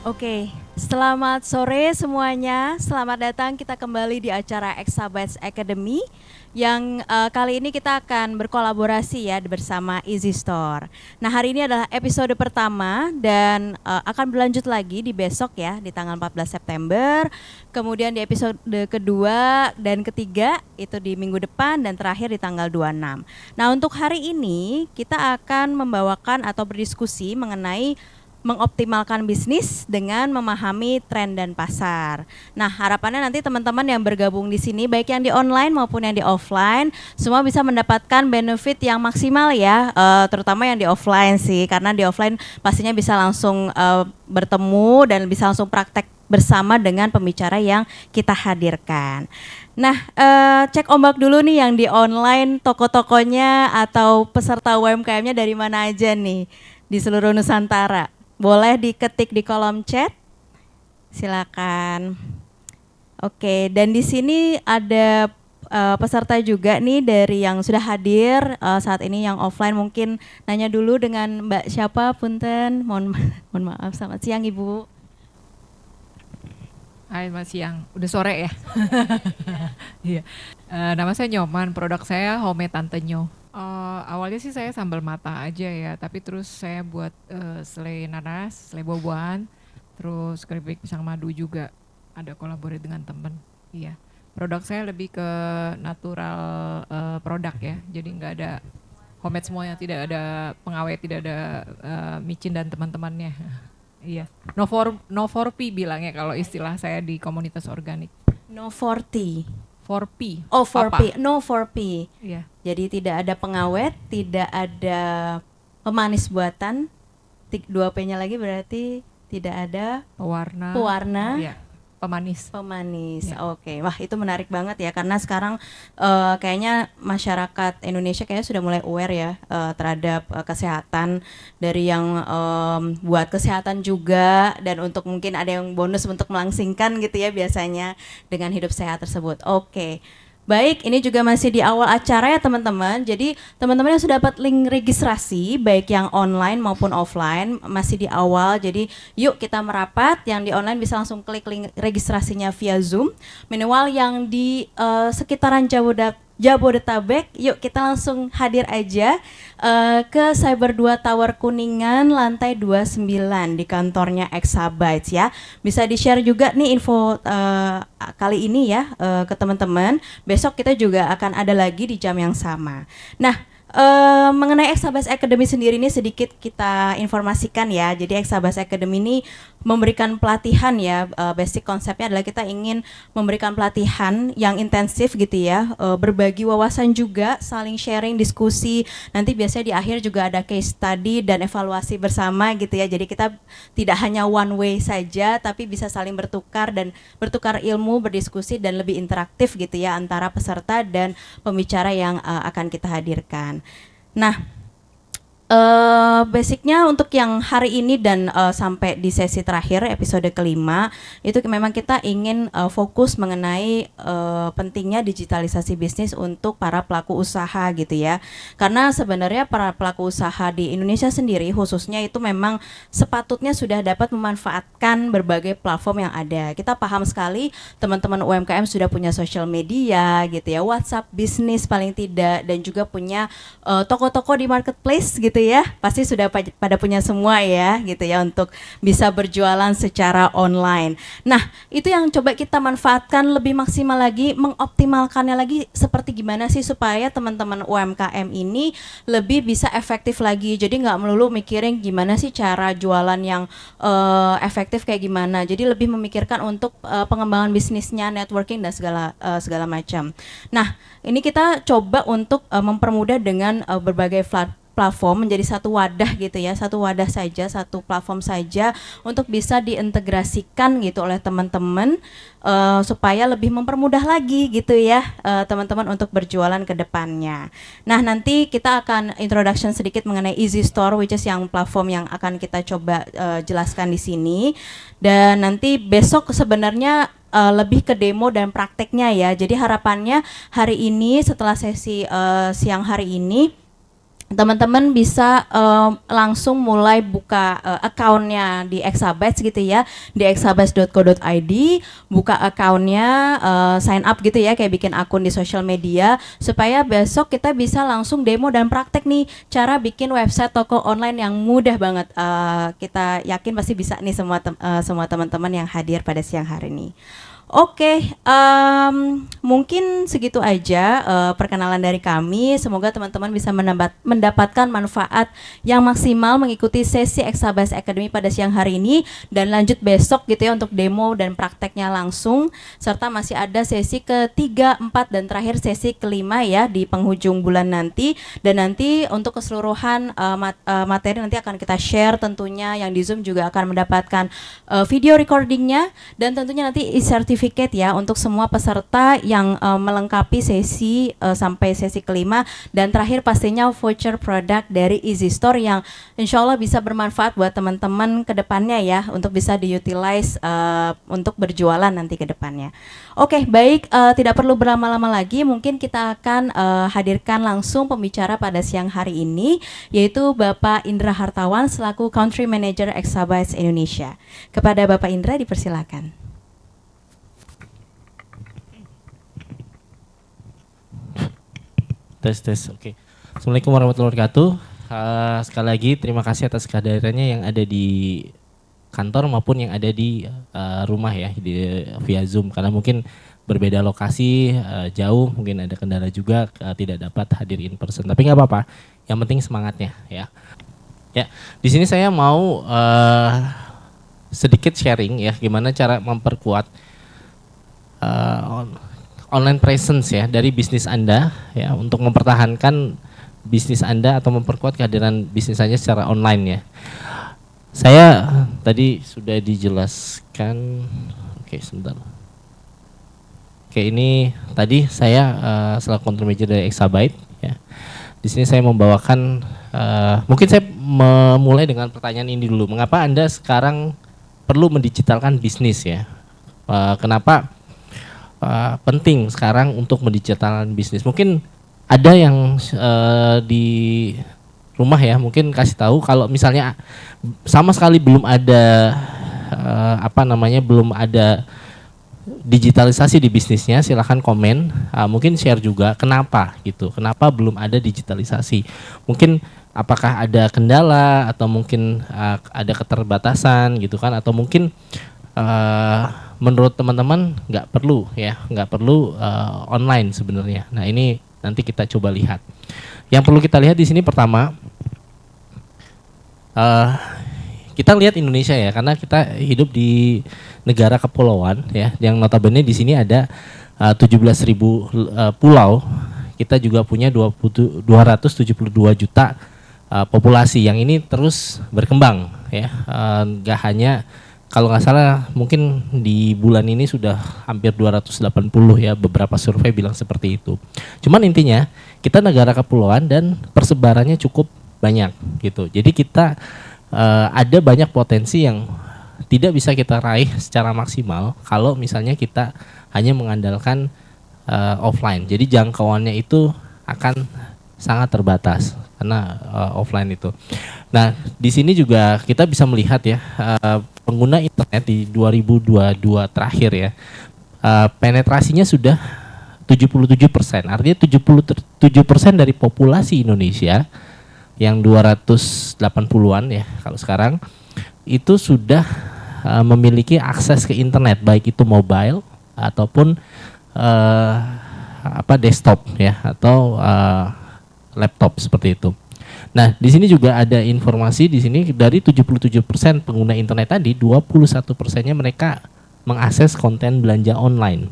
Oke, selamat sore semuanya. Selamat datang kita kembali di acara Exabytes Academy yang kali ini kita akan berkolaborasi ya bersama Easy Store. Nah, hari ini adalah episode pertama dan akan berlanjut lagi di besok ya di tanggal 14 September. Kemudian di episode kedua dan ketiga itu di minggu depan dan terakhir di tanggal 26. Nah, untuk hari ini kita akan membawakan atau berdiskusi mengenai mengoptimalkan bisnis dengan memahami tren dan pasar. Nah, harapannya nanti teman-teman yang bergabung di sini, baik yang di online maupun yang di offline, semua bisa mendapatkan benefit yang maksimal ya, terutama yang di offline sih, karena di offline pastinya bisa langsung bertemu dan bisa langsung praktek bersama dengan pembicara yang kita hadirkan. Nah, cek ombak dulu nih yang di online, toko-tokonya atau peserta UMKM-nya dari mana aja nih di seluruh Nusantara. Boleh diketik di kolom chat. Silakan. Oke, dan di sini ada peserta juga nih dari yang sudah hadir saat ini yang offline, mungkin nanya dulu dengan Mbak siapa, punten. Mohon maaf. Selamat siang Ibu. Hai, Mas Siang. Udah sore ya? Iya. Nama saya Nyoman, produk saya Homemade Tante Nyo. Awalnya sih saya sambal matang aja ya, tapi terus saya buat selai nanas, selai buah-buahan, terus keripik pisang madu juga. Ada kolaborasi dengan temen. Iya. Produk saya lebih ke natural produk ya, jadi nggak ada homemade semuanya, tidak ada pengawet, tidak ada micin dan teman-temannya. Iya. No 4P bilangnya kalau istilah saya di komunitas organik. No 40. 4P. Oh, 4P. Apa? No 4P. Iya. Jadi tidak ada pengawet, tidak ada pemanis buatan. 2P-nya lagi berarti tidak ada Pewarna. pewarna. Iya. Pemanis. Pemanis, Ya. oke. Wah itu menarik banget ya karena sekarang kayaknya masyarakat Indonesia kayaknya sudah mulai aware ya terhadap kesehatan dari yang buat kesehatan juga dan untuk mungkin ada yang bonus untuk melangsingkan gitu ya biasanya dengan hidup sehat tersebut. Oke. Baik, ini juga masih di awal acara ya teman-teman. Jadi teman-teman yang sudah dapat link registrasi baik yang online maupun offline masih di awal. Jadi yuk kita merapat. Yang di online bisa langsung klik link registrasinya via Zoom. Minimal yang di sekitaran Jabodetabek, yuk kita langsung hadir aja ke Cyber 2 Tower Kuningan lantai 29 di kantornya Exabytes ya. Bisa di-share juga nih info kali ini ya ke teman-teman. Besok kita juga akan ada lagi di jam yang sama. Nah, mengenai Exabytes Academy sendiri ini sedikit kita informasikan ya. Jadi Exabytes Academy ini memberikan pelatihan ya. Basic konsepnya adalah kita ingin memberikan pelatihan yang intensif gitu ya. Berbagi wawasan juga, saling sharing, diskusi. Nanti biasanya di akhir juga ada case study dan evaluasi bersama gitu ya. Jadi kita tidak hanya one way saja, tapi bisa saling bertukar dan bertukar ilmu, berdiskusi dan lebih interaktif gitu ya antara peserta dan pembicara yang akan kita hadirkan. Nah, basicnya untuk yang hari ini dan sampai di sesi terakhir episode kelima itu memang kita ingin fokus mengenai pentingnya digitalisasi bisnis untuk para pelaku usaha gitu ya. Karena sebenarnya para pelaku usaha di Indonesia sendiri khususnya itu memang sepatutnya sudah dapat memanfaatkan berbagai platform yang ada. Kita paham sekali teman-teman UMKM sudah punya social media gitu ya, WhatsApp bisnis paling tidak, dan juga punya toko-toko di marketplace gitu ya, pasti sudah pada punya semua ya gitu ya untuk bisa berjualan secara online. Nah itu yang coba kita manfaatkan lebih maksimal lagi, mengoptimalkannya lagi seperti gimana sih supaya teman-teman UMKM ini lebih bisa efektif lagi. Jadi nggak melulu mikirin gimana sih cara jualan yang efektif kayak gimana. Jadi lebih memikirkan untuk pengembangan bisnisnya, networking dan segala macam. Nah ini kita coba untuk mempermudah dengan berbagai platform menjadi satu wadah gitu ya, satu wadah saja, satu platform saja untuk bisa diintegrasikan gitu oleh teman-teman supaya lebih mempermudah lagi gitu ya teman-teman untuk berjualan ke depannya. Nah nanti kita akan introduction sedikit mengenai Easy Store, which is yang platform yang akan kita coba jelaskan di sini. Dan nanti besok sebenarnya lebih ke demo dan prakteknya ya. Jadi harapannya hari ini setelah sesi siang hari ini teman-teman bisa langsung mulai buka akunnya di Exabytes gitu ya, di exabytes.co.id, buka akunnya, sign up gitu ya, kayak bikin akun di social media, supaya besok kita bisa langsung demo dan praktek nih cara bikin website toko online yang mudah banget. Kita yakin pasti bisa nih semua teman-teman yang hadir pada siang hari ini. Oke, mungkin segitu aja perkenalan dari kami. Semoga teman-teman bisa mendapatkan manfaat yang maksimal mengikuti sesi Exabytes Academy pada siang hari ini, dan lanjut besok gitu ya untuk demo dan prakteknya langsung. Serta masih ada sesi ketiga, 4, dan terakhir sesi kelima ya di penghujung bulan nanti. Dan nanti untuk keseluruhan materi nanti akan kita share tentunya, yang di Zoom juga akan mendapatkan video recordingnya, dan tentunya nanti sertifikat ya untuk semua peserta yang melengkapi sesi sampai sesi kelima, dan terakhir pastinya voucher produk dari Easy Store yang insya Allah bisa bermanfaat buat teman-teman ke depannya ya, untuk bisa diutilize untuk berjualan nanti ke depannya. Oke, baik, tidak perlu berlama-lama lagi, mungkin kita akan hadirkan langsung pembicara pada siang hari ini, yaitu Bapak Indra Hartawan selaku Country Manager Exabytes Indonesia. Kepada Bapak Indra dipersilakan. Tes. Oke. Assalamualaikum warahmatullahi wabarakatuh. Sekali lagi terima kasih atas kehadirannya yang ada di kantor maupun yang ada di rumah ya, via Zoom, karena mungkin berbeda lokasi, jauh, mungkin ada kendala juga, tidak dapat hadir in person. Tapi nggak apa-apa. Yang penting semangatnya ya. Ya, di sini saya mau sedikit sharing ya, gimana cara memperkuat online presence ya dari bisnis Anda ya, untuk mempertahankan bisnis Anda atau memperkuat kehadiran bisnis Anda secara online ya. Saya tadi sudah dijelaskan. Oke, sebentar. Oke, ini tadi saya selaku country manager dari Exabyte ya. Di sini saya membawakan mungkin saya memulai dengan pertanyaan ini dulu. Mengapa Anda sekarang perlu mendigitalkan bisnis ya? Kenapa penting sekarang untuk mendigitalkan bisnis? Mungkin ada yang di rumah ya, mungkin kasih tahu kalau misalnya sama sekali belum ada belum ada digitalisasi di bisnisnya, silahkan komen, mungkin share juga kenapa gitu, kenapa belum ada digitalisasi. Mungkin apakah ada kendala atau mungkin ada keterbatasan gitu kan, atau mungkin menurut teman-teman nggak perlu online sebenarnya. Nah, ini nanti kita coba lihat. Yang perlu kita lihat di sini pertama, kita lihat Indonesia ya, karena kita hidup di negara kepulauan ya, yang notabene di sini ada 17.000 pulau. Kita juga punya 272 juta populasi yang ini terus berkembang ya, nggak hanya, kalau nggak salah mungkin di bulan ini sudah hampir 280 ya, beberapa survei bilang seperti itu. Cuman intinya kita negara kepulauan dan persebarannya cukup banyak gitu. Jadi kita ada banyak potensi yang tidak bisa kita raih secara maksimal kalau misalnya kita hanya mengandalkan offline. Jadi jangkauannya itu akan sangat terbatas karena offline itu. Nah, di sini juga kita bisa melihat ya, pengguna internet di 2022 terakhir ya, penetrasinya sudah 77%. Artinya 77% dari populasi Indonesia yang 280-an ya kalau sekarang itu sudah memiliki akses ke internet, baik itu mobile ataupun desktop ya, atau laptop seperti itu. Nah, di sini juga ada informasi di sini dari 77% pengguna internet tadi, 21%-nya mereka mengakses konten belanja online.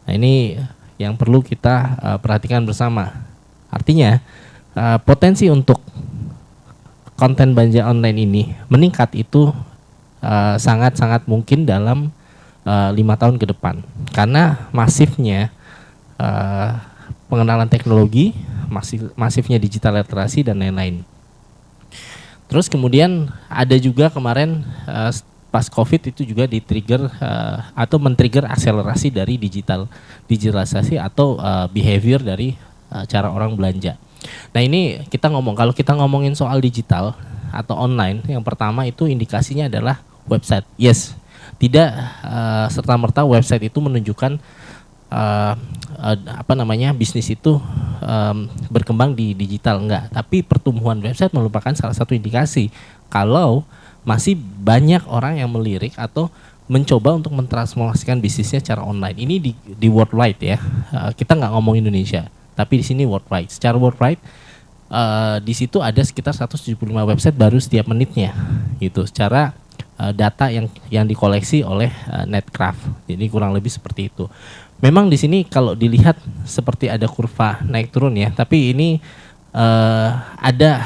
Nah, ini yang perlu kita perhatikan bersama. Artinya potensi untuk konten belanja online ini meningkat itu sangat-sangat mungkin dalam 5 tahun ke depan, karena masifnya pengenalan teknologi, masifnya digital literasi dan lain-lain. Terus kemudian ada juga kemarin pas COVID itu juga di-trigger atau men-trigger akselerasi dari digitalisasi atau behavior dari cara orang belanja. Nah ini kita kalau kita ngomongin soal digital atau online, yang pertama itu indikasinya adalah website. Yes, tidak serta-merta website itu menunjukkan bisnis itu berkembang di digital, enggak. Tapi pertumbuhan website merupakan salah satu indikasi kalau masih banyak orang yang melirik atau mencoba untuk mentransformasikan bisnisnya secara online. Ini di worldwide ya. Kita nggak ngomong Indonesia, tapi di sini worldwide. Secara worldwide di situ ada sekitar 175 website baru setiap menitnya, gitu. Secara data yang dikoleksi oleh Netcraft. Jadi kurang lebih seperti itu. Memang di sini kalau dilihat seperti ada kurva naik turun ya, tapi ini ada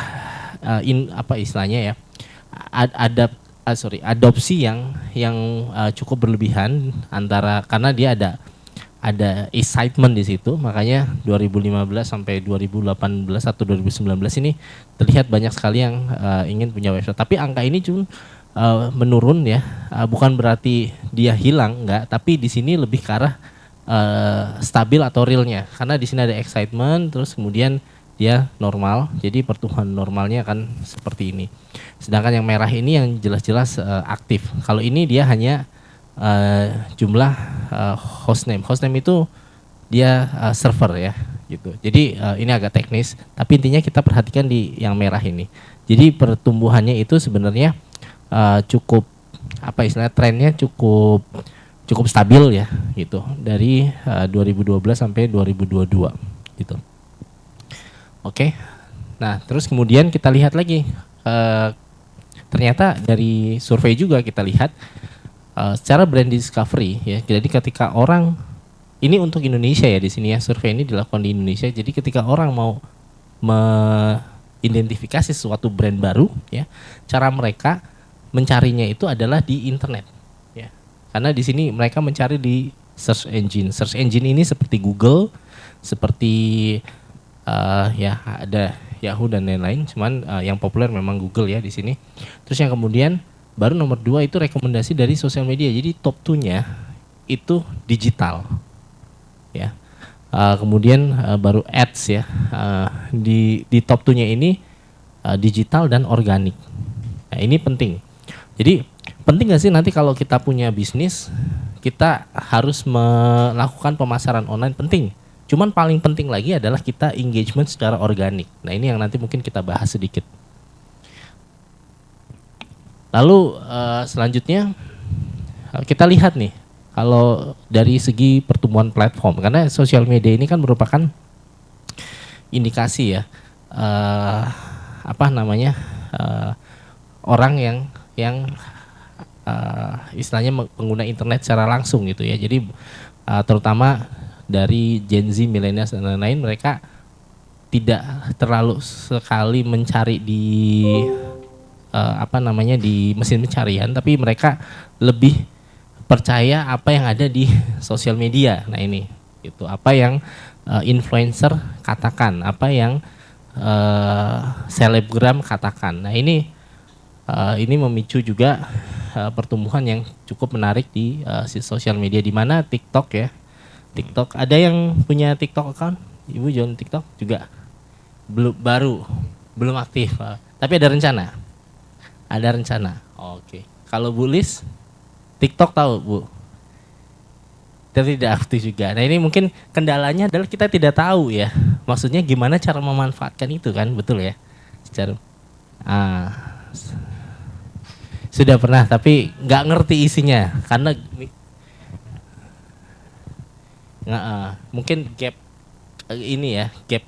adopsi yang cukup berlebihan antara, karena dia ada excitement di situ, makanya 2015 sampai 2018 atau 2019 ini terlihat banyak sekali yang ingin punya website. Tapi angka ini cuma menurun ya, bukan berarti dia hilang, enggak, tapi di sini lebih ke arah stabil atau realnya, karena di sini ada excitement, terus kemudian dia normal, jadi pertumbuhan normalnya akan seperti ini. Sedangkan yang merah ini yang jelas-jelas aktif. Kalau ini dia hanya jumlah hostname itu dia server ya, gitu. Jadi ini agak teknis, tapi intinya kita perhatikan di yang merah ini. Jadi pertumbuhannya itu sebenarnya cukup trennya cukup stabil ya, gitu, dari 2012 sampai 2022 gitu. Oke. Nah, terus kemudian kita lihat lagi, ternyata dari survei juga kita lihat secara brand discovery ya. Jadi ketika orang, ini untuk Indonesia ya di sini ya, survei ini dilakukan di Indonesia. Jadi ketika orang mau mengidentifikasi suatu brand baru ya, cara mereka mencarinya itu adalah di internet ya. Karena di sini mereka mencari di search engine. Search engine ini seperti Google, seperti ya ada Yahoo dan lain-lain. Cuman yang populer memang Google ya di sini. Terus yang kemudian baru nomor 2 itu rekomendasi dari sosial media. Jadi top 2-nya itu digital ya. Kemudian baru ads ya. Di top 2-nya ini digital dan organik. Nah, ini penting. Jadi penting nggak sih nanti kalau kita punya bisnis, kita harus melakukan pemasaran online? Penting. Cuman paling penting lagi adalah kita engagement secara organik. Nah ini yang nanti mungkin kita bahas sedikit. Lalu selanjutnya kita lihat nih, kalau dari segi pertumbuhan platform, karena sosial media ini kan merupakan indikasi ya, orang yang istilahnya pengguna internet secara langsung gitu ya. Jadi terutama dari Gen Z, millennials dan lain-lain, mereka tidak terlalu sekali mencari di di mesin pencarian, tapi mereka lebih percaya apa yang ada di sosial media. Nah ini itu apa yang influencer katakan, apa yang selebgram katakan. Nah ini memicu juga pertumbuhan yang cukup menarik di sosial media, di mana TikTok ya. TikTok, ada yang punya TikTok account? Ibu join TikTok juga? Belum aktif, tapi ada rencana. Ada rencana. Oke. Kalau Bu Lis, TikTok tahu Bu? Tidak aktif juga. Nah ini mungkin kendalanya adalah kita tidak tahu ya. Maksudnya gimana cara memanfaatkan itu kan, betul ya? Secara sudah pernah tapi nggak ngerti isinya karena mungkin gap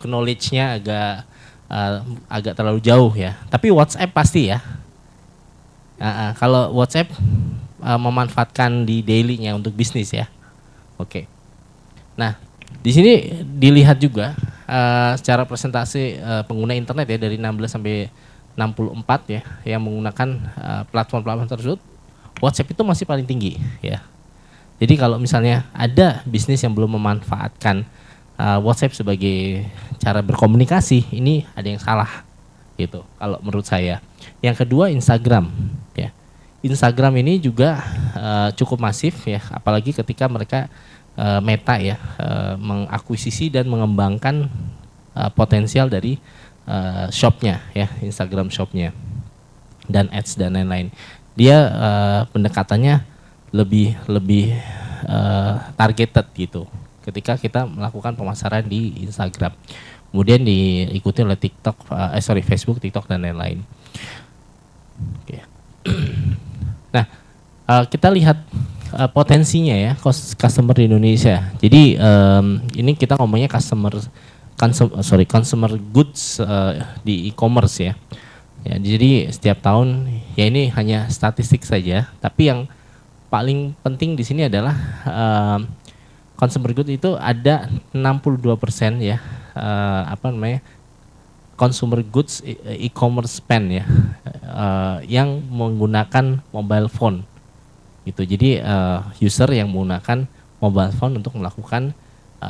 knowledge-nya agak terlalu jauh ya. Tapi WhatsApp pasti ya. Kalau WhatsApp memanfaatkan di daily-nya untuk bisnis ya. Oke. Nah, di sini dilihat juga secara presentasi pengguna internet ya, dari 16 sampai 64 ya yang menggunakan platform-platform tersebut, WhatsApp itu masih paling tinggi ya. Jadi kalau misalnya ada bisnis yang belum memanfaatkan WhatsApp sebagai cara berkomunikasi, ini ada yang salah gitu kalau menurut saya. Yang kedua Instagram ya. Instagram ini juga cukup masif ya, apalagi ketika mereka Meta ya mengakuisisi dan mengembangkan potensial dari shopnya ya, Instagram shopnya dan ads dan lain-lain. Dia pendekatannya lebih targeted gitu ketika kita melakukan pemasaran di Instagram, kemudian diikuti oleh Facebook, TikTok dan lain-lain. Oke. Nah, kita lihat potensinya ya customer di Indonesia. Jadi ini kita ngomongnya consumer goods di e-commerce ya. Ya, jadi setiap tahun ya ini hanya statistik saja, tapi yang paling penting di sini adalah consumer goods itu ada 62% ya, consumer goods e-commerce spend ya, yang menggunakan mobile phone gitu. Jadi user yang menggunakan mobile phone untuk melakukan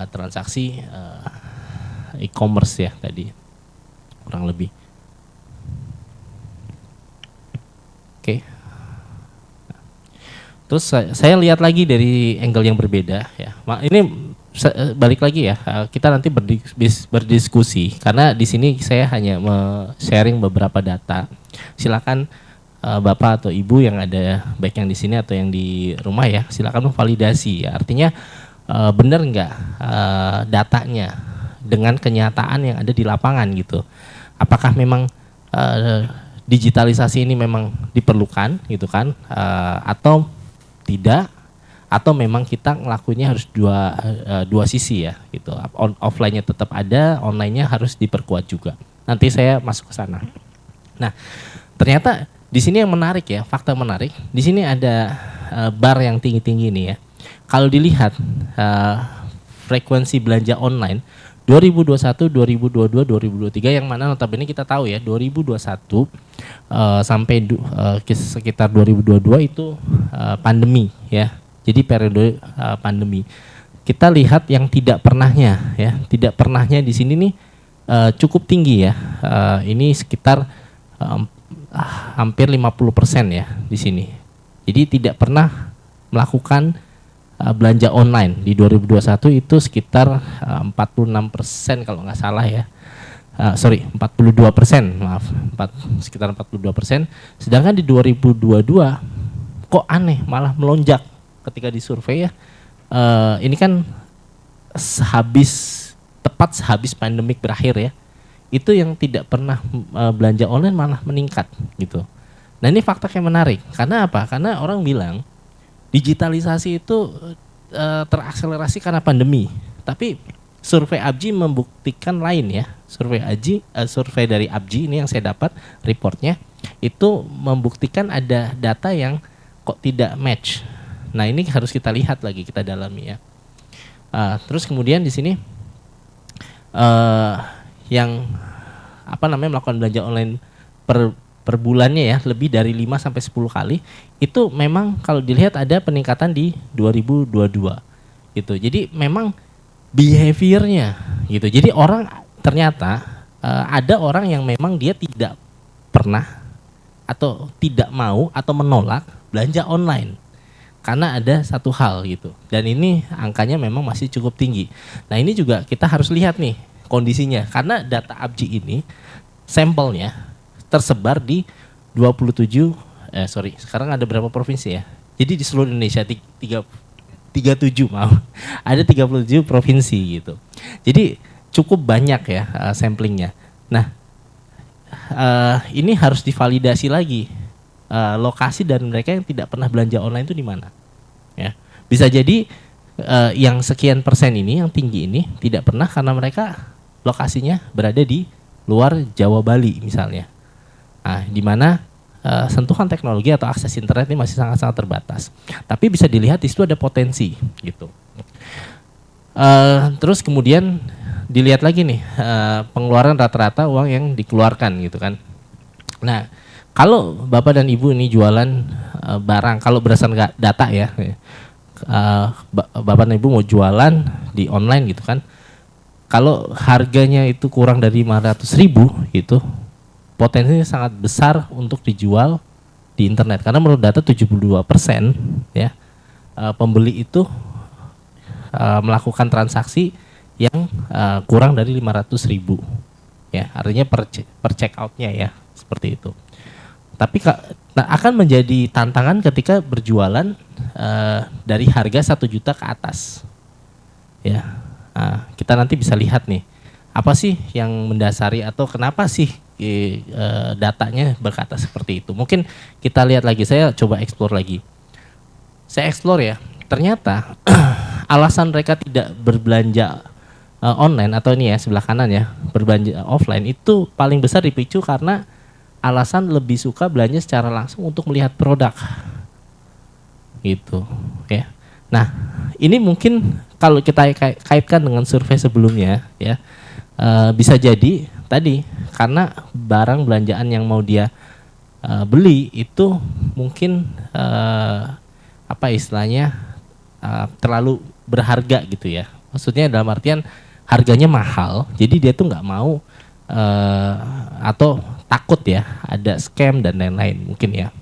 transaksi e-commerce ya tadi kurang lebih. Oke. Terus saya lihat lagi dari angle yang berbeda ya. Ini balik lagi ya. Kita nanti berdiskusi karena di sini saya hanya sharing beberapa data. Silakan Bapak atau Ibu yang ada baik yang di sini atau yang di rumah ya, silakan memvalidasi ya. Artinya benar nggak datanya dengan kenyataan yang ada di lapangan gitu. Apakah memang digitalisasi ini memang diperlukan gitu kan, atau tidak, atau memang kita ngelakuinnya harus dua sisi ya gitu. Offline-nya tetap ada, online-nya harus diperkuat juga. Nanti saya masuk ke sana. Nah, ternyata di sini yang menarik ya, fakta menarik. Di sini ada bar yang tinggi-tinggi ini ya. Kalau dilihat frekuensi belanja online 2021, 2022, 2023 yang mana notabene kita tahu ya 2021 sampai sekitar 2022 itu pandemi ya. Jadi periode pandemi. Kita lihat yang tidak pernahnya ya, tidak pernahnya di sini nih cukup tinggi ya. Ini sekitar hampir 50% ya di sini. Jadi tidak pernah melakukan belanja online di 2021 itu sekitar 46% kalau nggak salah ya. 42%, maaf, sekitar 42%. Sedangkan di 2022 kok aneh malah melonjak ketika disurvei ya. Ini kan tepat sehabis pandemik berakhir ya. Itu yang tidak pernah belanja online malah meningkat gitu. Nah ini fakta yang menarik. Karena apa? Karena orang bilang digitalisasi itu terakselerasi karena pandemi. Tapi survei ABGI membuktikan lain ya. Survei dari ABGI ini yang saya dapat reportnya itu membuktikan ada data yang kok tidak match. Nah ini harus kita lihat lagi, kita dalami ya. Terus kemudian di sini yang melakukan belanja online per bulannya ya lebih dari 5 sampai 10 kali itu memang kalau dilihat ada peningkatan di 2022 gitu. Jadi memang behaviornya gitu. Jadi orang ternyata ada orang yang memang dia tidak pernah atau tidak mau atau menolak belanja online karena ada satu hal gitu. Dan ini angkanya memang masih cukup tinggi. Nah ini juga kita harus lihat nih kondisinya karena data ABGI ini sampelnya tersebar di 37 sekarang ada berapa provinsi ya? Jadi di seluruh Indonesia 37 maaf. Ada 37 provinsi gitu. Jadi cukup banyak ya samplingnya. Nah, ini harus divalidasi lagi lokasi dari mereka yang tidak pernah belanja online itu di mana. Ya. Bisa jadi yang sekian persen ini yang tinggi ini tidak pernah karena mereka lokasinya berada di luar Jawa Bali misalnya. Nah, di mana sentuhan teknologi atau akses internet ini masih sangat-sangat terbatas. Tapi bisa dilihat di situ ada potensi gitu. Terus kemudian dilihat lagi nih pengeluaran rata-rata uang yang dikeluarkan gitu kan. Nah, kalau Bapak dan Ibu ini jualan barang, kalau berdasarkan data ya, Bapak dan Ibu mau jualan di online gitu kan. Kalau harganya itu kurang dari 500.000 gitu, potensinya sangat besar untuk dijual di internet karena menurut data 72% ya pembeli itu melakukan transaksi yang kurang dari 500.000 ya, artinya per check outnya ya, seperti itu. Tapi akan menjadi tantangan ketika berjualan dari harga 1 juta ke atas ya. Kita nanti bisa lihat nih, apa sih yang mendasari atau kenapa sih datanya berkata seperti itu. Mungkin kita lihat lagi, saya coba explore lagi. Saya explore ya, ternyata alasan mereka tidak berbelanja online atau ini ya sebelah kanan ya, berbelanja offline itu paling besar dipicu karena alasan lebih suka belanja secara langsung untuk melihat produk gitu ya. Nah ini mungkin kalau kita kaitkan dengan survei sebelumnya ya, bisa jadi tadi karena barang belanjaan yang mau dia beli itu mungkin apa istilahnya terlalu berharga gitu ya. Maksudnya dalam artian harganya mahal, jadi dia tuh nggak mau atau takut ya ada scam dan lain-lain mungkin ya.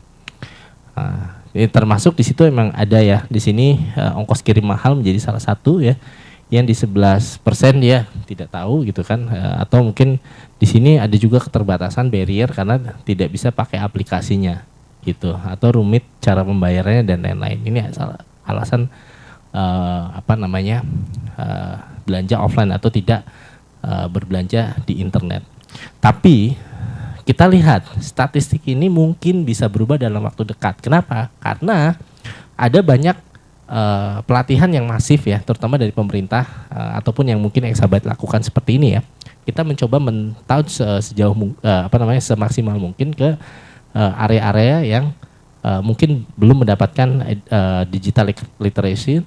Ini termasuk di situ memang ada ya di sini ongkos kirim mahal menjadi salah satu ya, yang di 11% dia tidak tahu gitu kan, atau mungkin di sini ada juga keterbatasan barrier karena tidak bisa pakai aplikasinya gitu, atau rumit cara pembayarannya dan lain-lain. Ini alasan belanja offline atau tidak berbelanja di internet. Tapi kita lihat statistik ini mungkin bisa berubah dalam waktu dekat. Kenapa? Karena ada banyak pelatihan yang masif ya, terutama dari pemerintah ataupun yang mungkin Exabyte lakukan seperti ini ya. Kita mencoba men-touch sejauh semaksimal mungkin ke area-area yang mungkin belum mendapatkan digital literacy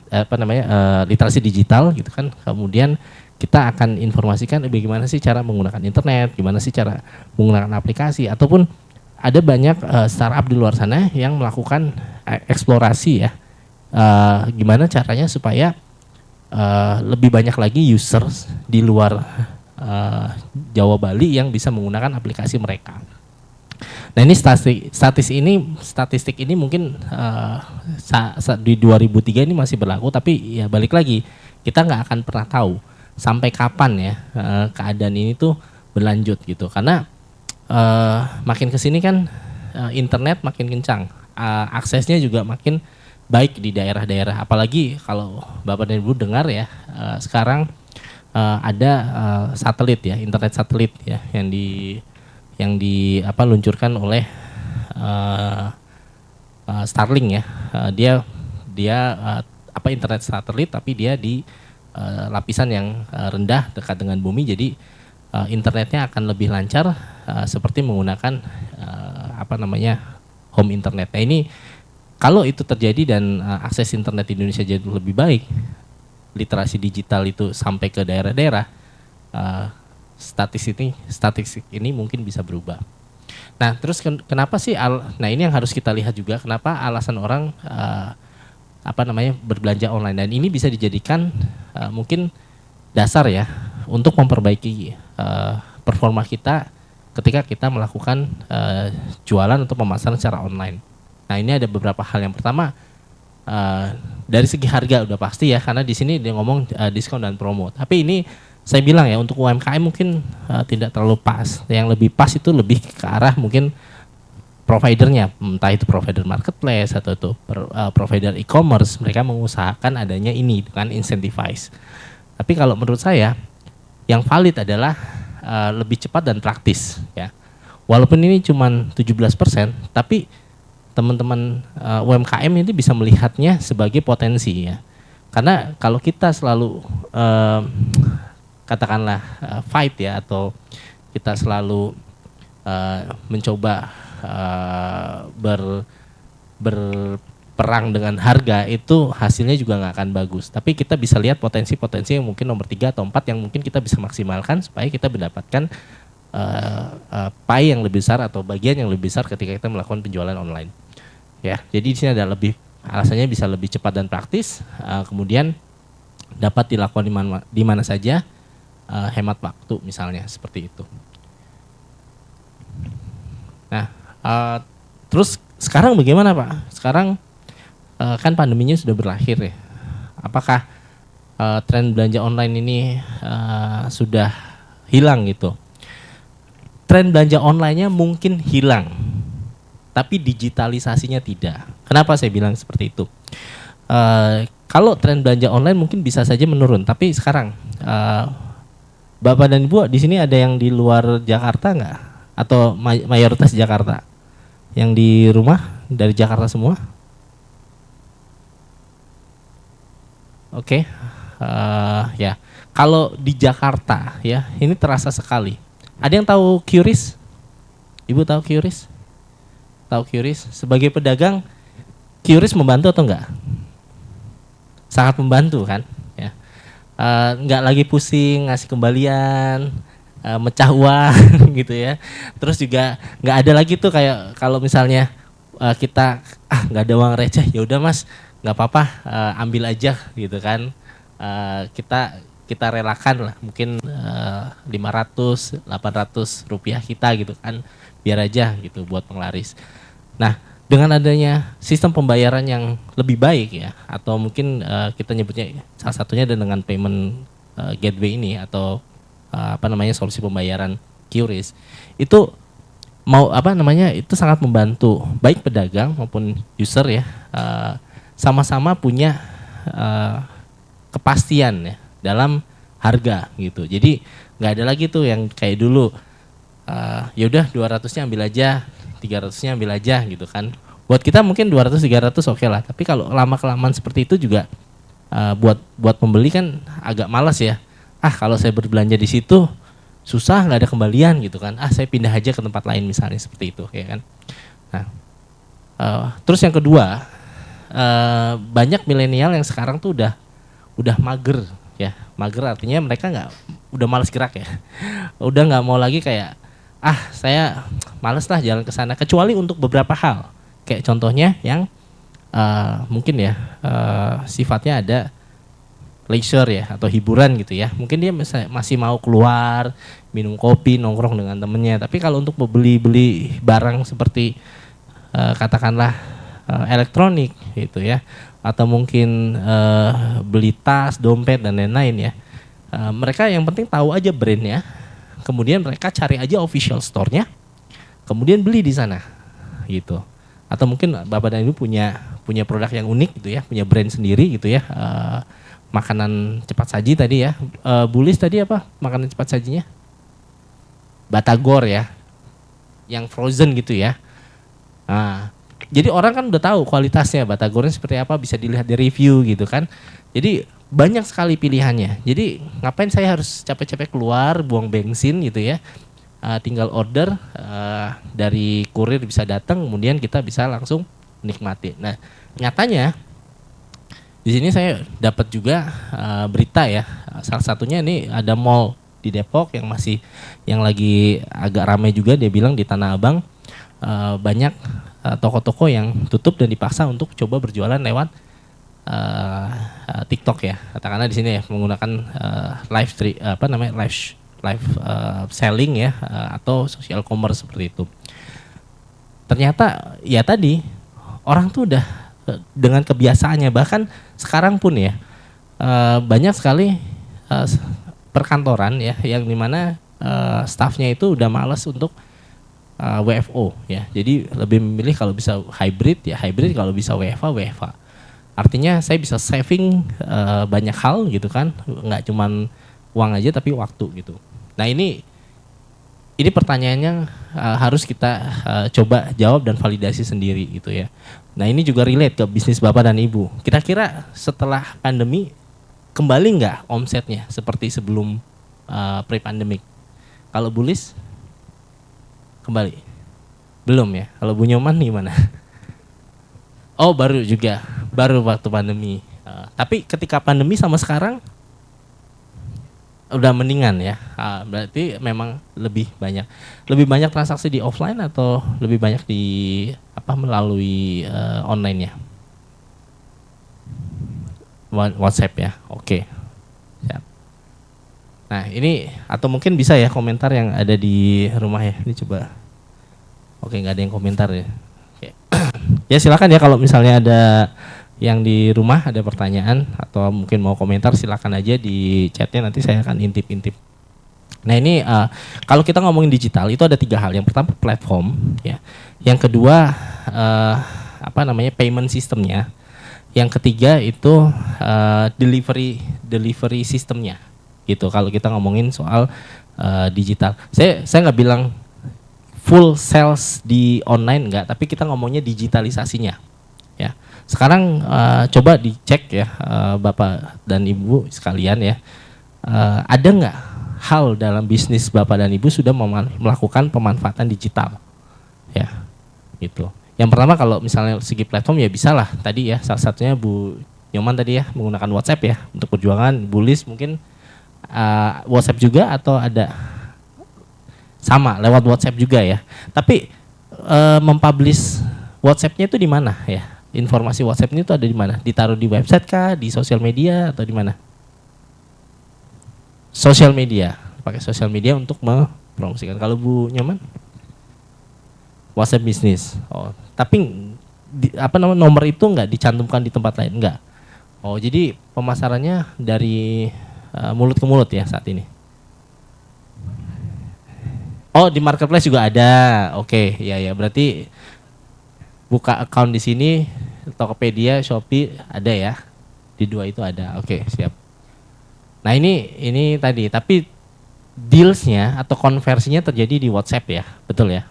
literasi digital gitu kan. Kemudian kita akan informasikan bagaimana sih cara menggunakan internet, gimana sih cara menggunakan aplikasi, ataupun ada banyak startup di luar sana yang melakukan eksplorasi ya, gimana caranya supaya lebih banyak lagi users di luar Jawa Bali yang bisa menggunakan aplikasi mereka. Nah ini statistik ini mungkin di 2003 ini masih berlaku, tapi ya balik lagi kita nggak akan pernah tahu sampai kapan ya keadaan ini tuh berlanjut gitu, karena makin kesini kan internet makin kencang, aksesnya juga makin baik di daerah-daerah, apalagi kalau Bapak dan Ibu dengar ya sekarang ada satelit ya, internet satelit ya yang luncurkan oleh Starlink ya, dia internet satelit tapi dia di lapisan yang rendah dekat dengan bumi, jadi internetnya akan lebih lancar seperti menggunakan home internet. Nah ini kalau itu terjadi dan akses internet di Indonesia jadi lebih baik, literasi digital itu sampai ke daerah-daerah, statistik ini mungkin bisa berubah. Nah terus kenapa sih ini yang harus kita lihat juga, kenapa alasan orang berbelanja online, dan ini bisa dijadikan mungkin dasar ya untuk memperbaiki performa kita ketika kita melakukan jualan atau pemasaran secara online. Nah ini ada beberapa hal. Yang pertama dari segi harga udah pasti ya, karena di sini dia ngomong diskon dan promo. Tapi ini saya bilang ya untuk UMKM mungkin tidak terlalu pas. Yang lebih pas itu lebih ke arah mungkin providernya, entah itu provider marketplace atau itu provider e-commerce, mereka mengusahakan adanya ini kan incentivize. Tapi kalau menurut saya yang valid adalah lebih cepat dan praktis ya. Walaupun ini cuma 17%, tapi teman-teman UMKM ini bisa melihatnya sebagai potensi ya. Karena kalau kita selalu katakanlah fight ya, atau kita selalu mencoba berperang dengan harga, itu hasilnya juga nggak akan bagus. Tapi kita bisa lihat potensi-potensi yang mungkin nomor 3 atau 4 yang mungkin kita bisa maksimalkan supaya kita mendapatkan pie yang lebih besar atau bagian yang lebih besar ketika kita melakukan penjualan online. Ya, jadi di sini ada alasannya bisa lebih cepat dan praktis, kemudian dapat dilakukan di mana saja, hemat waktu misalnya seperti itu. Nah, terus sekarang bagaimana Pak? Sekarang kan pandeminya sudah berakhir ya. Apakah tren belanja online ini sudah hilang gitu. Tren belanja online-nya mungkin hilang, tapi digitalisasinya tidak. Kenapa saya bilang seperti itu? Kalau tren belanja online mungkin bisa saja menurun, tapi sekarang Bapak dan Ibu di sini ada yang di luar Jakarta nggak? Atau mayoritas Jakarta? Yang di rumah dari Jakarta semua? Oke, ya. Kalau di Jakarta ya, ini terasa sekali. Ada yang tahu QRIS? Ibu tahu QRIS? Tahu QRIS? Sebagai pedagang, QRIS membantu atau enggak? Sangat membantu kan? Ya. Enggak lagi pusing ngasih kembalian, mecah uang gitu ya. Terus juga nggak ada lagi tuh kayak kalau misalnya kita nggak ada uang receh, ya udah Mas, nggak apa-apa, ambil aja gitu kan. Kita relakan lah mungkin 500, 800 rupiah kita gitu kan, biar aja gitu buat penglaris. Nah, dengan adanya sistem pembayaran yang lebih baik ya, atau mungkin kita nyebutnya salah satunya dengan payment gateway ini atau solusi pembayaran QRIS, itu itu sangat membantu baik pedagang maupun user ya, sama-sama punya kepastian ya dalam harga gitu. Jadi nggak ada lagi tuh yang kayak dulu ya udah 200-nya ambil aja, 300-nya ambil aja gitu kan. Buat kita mungkin 200 300 oke lah, tapi kalau lama-kelamaan seperti itu juga buat pembeli kan agak malas ya. Kalau saya berbelanja di situ susah, nggak ada kembalian gitu kan. Saya pindah aja ke tempat lain misalnya seperti itu ya kan. Nah, terus yang kedua, banyak milenial yang sekarang tuh udah mager ya. Mager artinya mereka udah malas gerak ya. Udah nggak mau lagi kayak saya males lah jalan ke sana, kecuali untuk beberapa hal. Kayak contohnya yang mungkin ya sifatnya ada leisure ya atau hiburan gitu ya. Mungkin dia masih mau keluar, minum kopi, nongkrong dengan temennya. Tapi kalau untuk beli barang seperti katakanlah elektronik gitu ya, atau mungkin beli tas, dompet dan lain-lain ya, mereka yang penting tahu aja brandnya, kemudian mereka cari aja official store-nya, kemudian beli di sana gitu. Atau mungkin Bapak dan Ibu punya produk yang unik gitu ya, punya brand sendiri gitu ya. Makanan cepat saji tadi ya, Bulis tadi apa makanan cepat sajinya? Batagor ya, yang frozen gitu ya. Jadi orang kan udah tahu kualitasnya, Batagornya seperti apa, bisa dilihat di review gitu kan. Jadi banyak sekali pilihannya. Jadi ngapain saya harus capek-capek keluar, buang bensin gitu ya. Tinggal order dari kurir bisa datang, kemudian kita bisa langsung nikmati. Nah, nyatanya di sini saya dapat juga berita ya. Salah satunya ini ada mall di Depok yang lagi agak ramai juga, dia bilang di Tanah Abang banyak toko-toko yang tutup dan dipaksa untuk coba berjualan lewat TikTok ya. Katakanlah di sini ya menggunakan live selling ya, atau social commerce seperti itu. Ternyata ya tadi orang tuh udah dengan kebiasaannya, bahkan sekarang pun ya banyak sekali perkantoran ya yang dimana staffnya itu udah malas untuk WFO ya. Jadi lebih memilih kalau bisa hybrid ya hybrid, kalau bisa WFA. Artinya saya bisa saving banyak hal gitu kan, nggak cuman uang aja tapi waktu gitu. Nah ini pertanyaannya harus kita coba jawab dan validasi sendiri gitu ya. Nah ini juga relate ke bisnis Bapak dan Ibu. Kira-kira setelah pandemi kembali nggak omsetnya seperti sebelum pre-pandemic? Kalau Bulis kembali? Belum ya? Kalau Bu Nyoman gimana? Oh baru waktu pandemi. Tapi ketika pandemi sama sekarang udah mendingan ya. Berarti memang lebih banyak transaksi di offline atau lebih banyak di melalui online ya? WhatsApp ya. Oke. Siap. Nah, ini atau mungkin bisa ya komentar yang ada di rumah ya. Ini coba. Oke, nggak ada yang komentar ya. Oke. Ya silakan ya kalau misalnya ada yang di rumah ada pertanyaan atau mungkin mau komentar silakan aja di chatnya, nanti saya akan intip-intip. Nah ini kalau kita ngomongin digital itu ada 3 hal. Yang pertama platform, ya. Yang kedua payment sistemnya. Yang ketiga itu delivery sistemnya, gitu. Kalau kita ngomongin soal digital, saya nggak bilang full sales di online enggak, tapi kita ngomongnya digitalisasinya, ya. Sekarang coba dicek ya Bapak dan Ibu sekalian ya, ada nggak hal dalam bisnis Bapak dan Ibu sudah melakukan pemanfaatan digital, ya, gitu. Yang pertama kalau misalnya segi platform ya bisa lah tadi ya, salah satunya Bu Nyoman tadi ya menggunakan WhatsApp ya untuk perjuangan, Bu Lis mungkin WhatsApp juga atau ada sama lewat WhatsApp juga ya. Tapi mempublish WhatsApp-nya itu di mana ya? Informasi WhatsApp-nya itu ada di mana? Ditaruh di website kah, di sosial media atau di mana? Sosial media, pakai sosial media untuk mempromosikan. Kalau Bu Nyoman, WhatsApp bisnis. Oh, tapi nomor itu nggak dicantumkan di tempat lain, nggak? Oh, jadi pemasarannya dari mulut ke mulut ya saat ini. Oh, di marketplace juga ada. Oke, ya berarti buka account di sini, Tokopedia, Shopee ada ya. Di 2 itu ada. Oke, siap. Nah ini tadi, tapi dealsnya atau konversinya terjadi di WhatsApp ya, betul ya?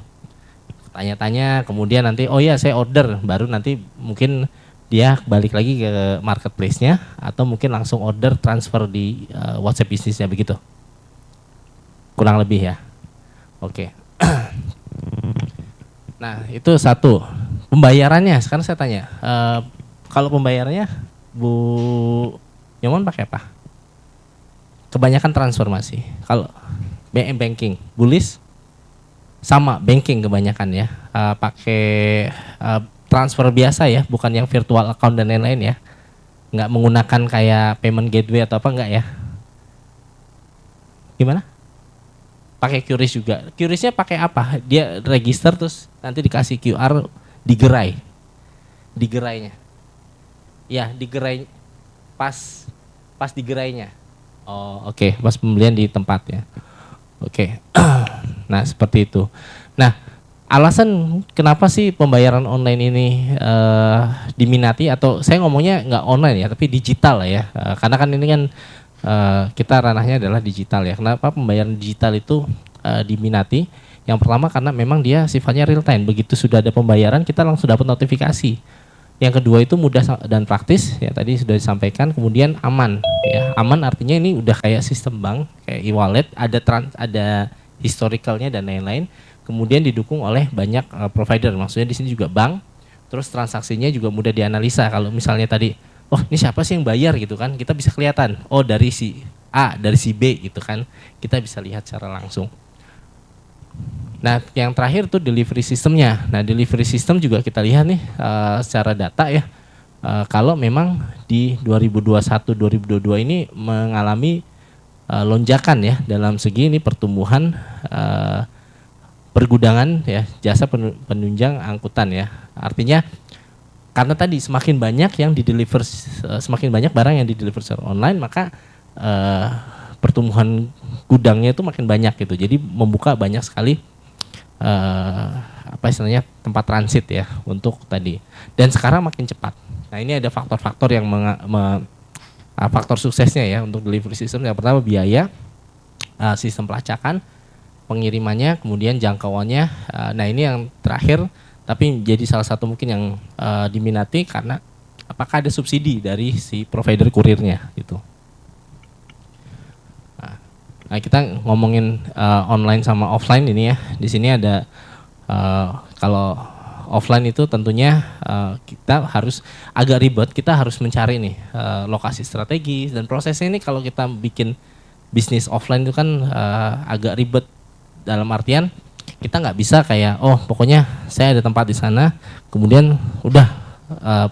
Tanya-tanya, kemudian nanti oh ya saya order, baru nanti mungkin dia balik lagi ke marketplace-nya atau mungkin langsung order transfer di WhatsApp bisnisnya begitu, kurang lebih ya. Oke. Nah itu satu. Pembayarannya sekarang saya tanya, kalau pembayarannya Bu Nyoman pakai apa? Kebanyakan transformasi. Kalau banking, Bulis sama banking kebanyakan ya, pakai transfer biasa ya, bukan yang virtual account dan lain-lain ya, nggak menggunakan kayak payment gateway atau apa, enggak ya? Gimana? Pakai QRIS juga. QRIS-nya pakai apa? Dia register terus nanti dikasih QR, digerainya. Ya, digerai pas digerainya. Oh, oke. Pas pembelian di tempat ya. Oke. Nah, seperti itu. Nah, alasan kenapa sih pembayaran online ini diminati, atau saya ngomongnya nggak online ya, tapi digital lah ya. Karena kan ini kan kita ranahnya adalah digital ya. Kenapa pembayaran digital itu diminati? Yang pertama karena memang dia sifatnya real time. Begitu sudah ada pembayaran kita langsung dapat notifikasi. Yang kedua itu mudah dan praktis ya, tadi sudah disampaikan. Kemudian aman ya. Aman artinya ini udah kayak sistem bank, kayak e-wallet, ada historicalnya dan lain-lain. Kemudian didukung oleh banyak provider. Maksudnya di sini juga bank. Terus transaksinya juga mudah dianalisa. Kalau misalnya tadi, oh ini siapa sih yang bayar gitu kan? Kita bisa kelihatan. Oh dari si A, dari si B gitu kan. Kita bisa lihat secara langsung. Nah, yang terakhir tuh delivery systemnya. Nah, delivery system juga kita lihat nih secara data ya. Kalau memang di 2021-2022 ini mengalami lonjakan ya dalam segi ini pertumbuhan pergudangan ya, jasa penunjang angkutan ya. Artinya karena tadi semakin banyak yang dideliver, semakin banyak barang yang dideliver secara online, maka pertumbuhan gudangnya itu makin banyak gitu. Jadi membuka banyak sekali tempat transit ya untuk tadi, dan sekarang makin cepat. Nah ini ada faktor-faktor yang faktor suksesnya ya untuk delivery system. Yang pertama biaya, sistem pelacakan, pengirimannya, kemudian jangkauannya. Nah ini yang terakhir, tapi jadi salah satu mungkin yang diminati karena apakah ada subsidi dari si provider kurirnya gitu. Nah, kita ngomongin online sama offline ini ya. Di sini ada kalau offline itu tentunya kita harus agak ribet. Kita harus mencari nih lokasi strategis, dan prosesnya ini kalau kita bikin bisnis offline itu kan agak ribet, dalam artian kita nggak bisa kayak oh pokoknya saya ada tempat di sana kemudian udah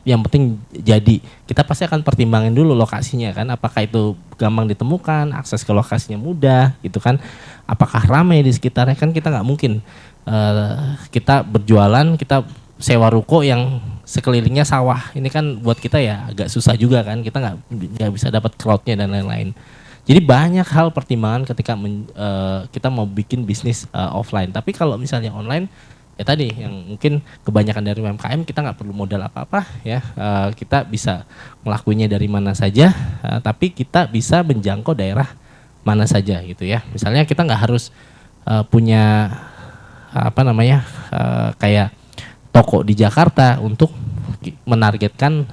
yang penting jadi. Kita pasti akan pertimbangin dulu lokasinya kan, apakah itu gampang ditemukan, akses ke lokasinya mudah gitu kan, apakah ramai di sekitarnya. Kan kita nggak mungkin kita berjualan, kita sewa ruko yang sekelilingnya sawah. Ini kan buat kita ya agak susah juga kan, kita nggak bisa dapat crowdnya dan lain-lain. Jadi banyak hal pertimbangan ketika kita mau bikin bisnis offline. Tapi kalau misalnya online, ya tadi yang mungkin kebanyakan dari UMKM kita nggak perlu modal apa-apa ya, kita bisa ngelakuinnya dari mana saja, tapi kita bisa menjangkau daerah mana saja gitu ya. Misalnya kita nggak harus punya kayak toko di Jakarta untuk menargetkan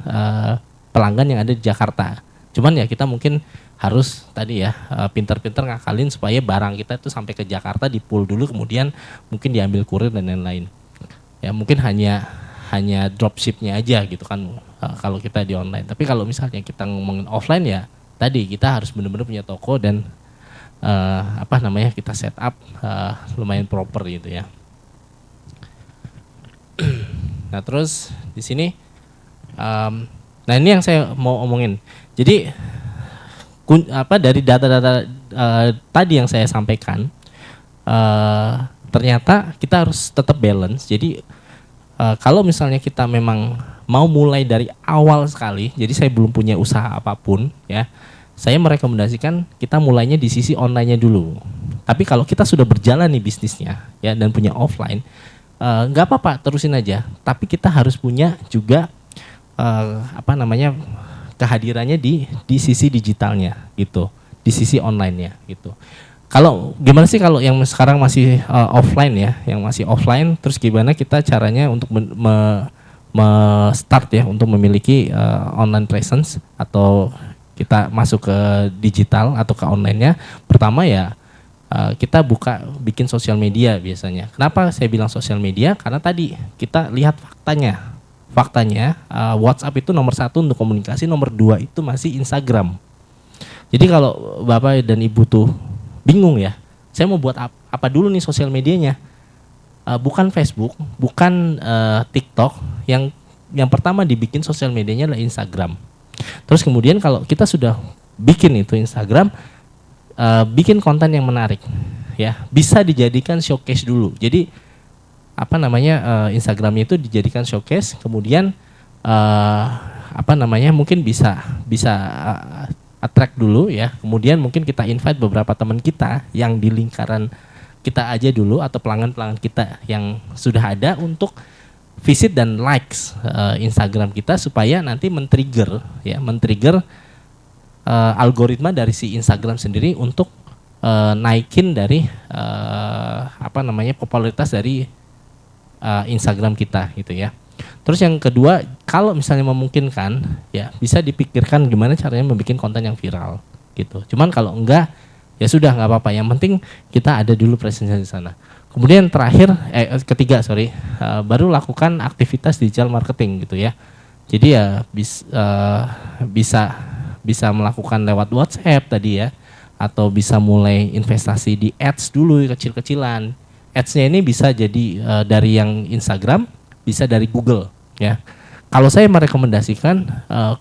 pelanggan yang ada di Jakarta. Cuman ya kita mungkin harus tadi ya pintar-pintar ngakalin supaya barang kita itu sampai ke Jakarta di pool dulu, kemudian mungkin diambil kurir dan lain-lain. Ya mungkin hanya dropshipnya aja gitu kan kalau kita di online. Tapi kalau misalnya kita ngomongin offline ya tadi kita harus benar-benar punya toko dan kita set up lumayan proper gitu ya. Nah terus di sini, nah ini yang saya mau omongin. Jadi dari data-data tadi yang saya sampaikan, ternyata kita harus tetap balance. Jadi kalau misalnya kita memang mau mulai dari awal sekali, jadi saya belum punya usaha apapun ya, saya merekomendasikan kita mulainya di sisi online-nya dulu. Tapi kalau kita sudah berjalan nih bisnisnya ya dan punya offline, nggak apa-apa, terusin aja. Tapi kita harus punya juga kehadirannya di sisi digitalnya gitu, di sisi online-nya gitu. Kalau gimana sih kalau yang sekarang masih offline ya, yang masih offline, terus gimana kita caranya untuk start ya untuk memiliki online presence atau kita masuk ke digital atau ke online-nya? Pertama ya kita bikin sosial media biasanya. Kenapa saya bilang sosial media? Karena tadi kita lihat faktanya WhatsApp itu nomor 1 untuk komunikasi, nomor 2 itu masih Instagram. Jadi kalau Bapak dan Ibu tuh bingung ya, saya mau buat apa dulu nih sosial medianya? Bukan Facebook, bukan TikTok, yang pertama dibikin sosial medianya adalah Instagram. Terus kemudian kalau kita sudah bikin itu Instagram, bikin konten yang menarik ya, bisa dijadikan showcase dulu. Jadi Instagramnya itu dijadikan showcase, kemudian mungkin bisa attract dulu ya, kemudian mungkin kita invite beberapa teman kita yang di lingkaran kita aja dulu atau pelanggan-pelanggan kita yang sudah ada untuk visit dan likes Instagram kita, supaya nanti men-trigger algoritma dari si Instagram sendiri untuk naikin dari popularitas dari Instagram kita gitu ya. Terus yang kedua, kalau misalnya memungkinkan ya bisa dipikirkan gimana caranya membuat konten yang viral gitu. Cuman kalau enggak ya sudah nggak apa-apa, yang penting kita ada dulu presensi di sana. Kemudian ketiga baru lakukan aktivitas digital marketing gitu ya. Jadi ya bisa melakukan lewat WhatsApp tadi ya, atau bisa mulai investasi di ads dulu kecil-kecilan. Ads-nya ini bisa jadi dari yang Instagram, bisa dari Google ya. Kalau saya merekomendasikan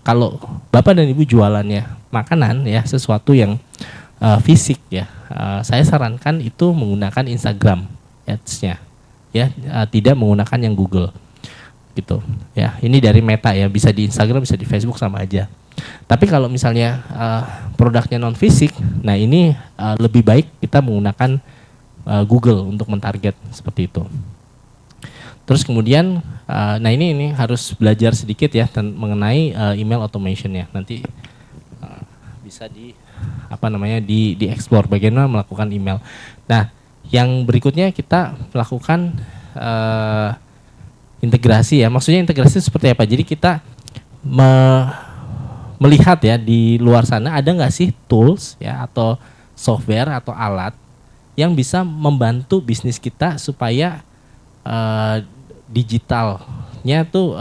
kalau Bapak dan Ibu jualannya makanan ya, sesuatu yang fisik ya, saya sarankan itu menggunakan Instagram Ads-nya ya, tidak menggunakan yang Google gitu ya. Ini dari Meta ya, bisa di Instagram, bisa di Facebook, sama aja. Tapi kalau misalnya produknya non fisik, nah ini lebih baik kita menggunakan Google untuk mentarget seperti itu. Terus kemudian, nah ini harus belajar sedikit ya mengenai email automation ya. Nanti bisa di explore bagaimana melakukan email. Nah, yang berikutnya kita melakukan integrasi ya. Maksudnya integrasi seperti apa? Jadi kita melihat ya di luar sana ada nggak sih tools ya atau software atau alat yang bisa membantu bisnis kita supaya digitalnya tuh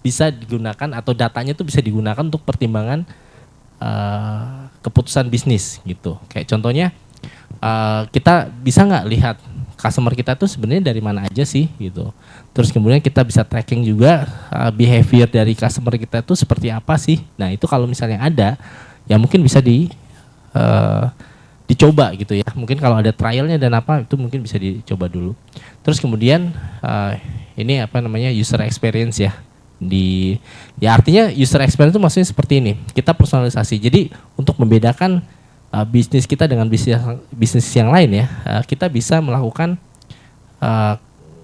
bisa digunakan atau datanya tuh bisa digunakan untuk pertimbangan keputusan bisnis gitu. Kayak contohnya kita bisa nggak lihat customer kita tuh sebenarnya dari mana aja sih gitu. Terus kemudian kita bisa tracking juga behavior dari customer kita tuh seperti apa sih. Nah itu kalau misalnya ada, ya mungkin bisa dicoba gitu ya. Mungkin kalau ada trialnya dan apa itu mungkin bisa dicoba dulu. Terus kemudian ini user experience ya. Ya artinya user experience itu maksudnya seperti ini. Kita personalisasi. Jadi untuk membedakan bisnis kita dengan bisnis yang lain ya, kita bisa melakukan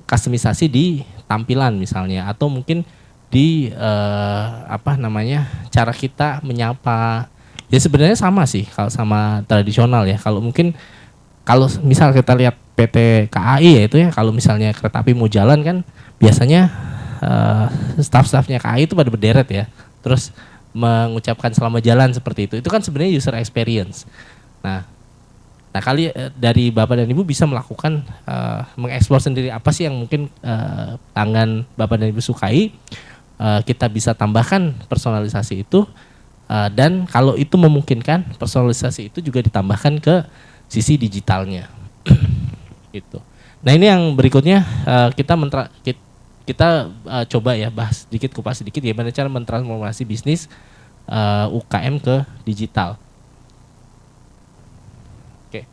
customisasi di tampilan misalnya, atau mungkin di cara kita menyapa. Ya sebenarnya sama sih kalau sama tradisional ya. Kalau misal kita lihat PT KAI ya, itu ya, kalau misalnya kereta api mau jalan kan biasanya staff-staffnya KAI itu pada berderet ya, terus mengucapkan selamat jalan seperti itu. Itu kan sebenarnya user experience. Nah kali dari Bapak dan Ibu bisa melakukan mengeksplor sendiri apa sih yang mungkin pelanggan Bapak dan Ibu sukai. Kita bisa tambahkan personalisasi itu, dan kalau itu memungkinkan personalisasi itu juga ditambahkan ke sisi digitalnya. Gitu. Nah ini yang berikutnya kita coba ya bahas sedikit, kupas sedikit gimana cara mentransformasi bisnis UKM ke digital. Oke.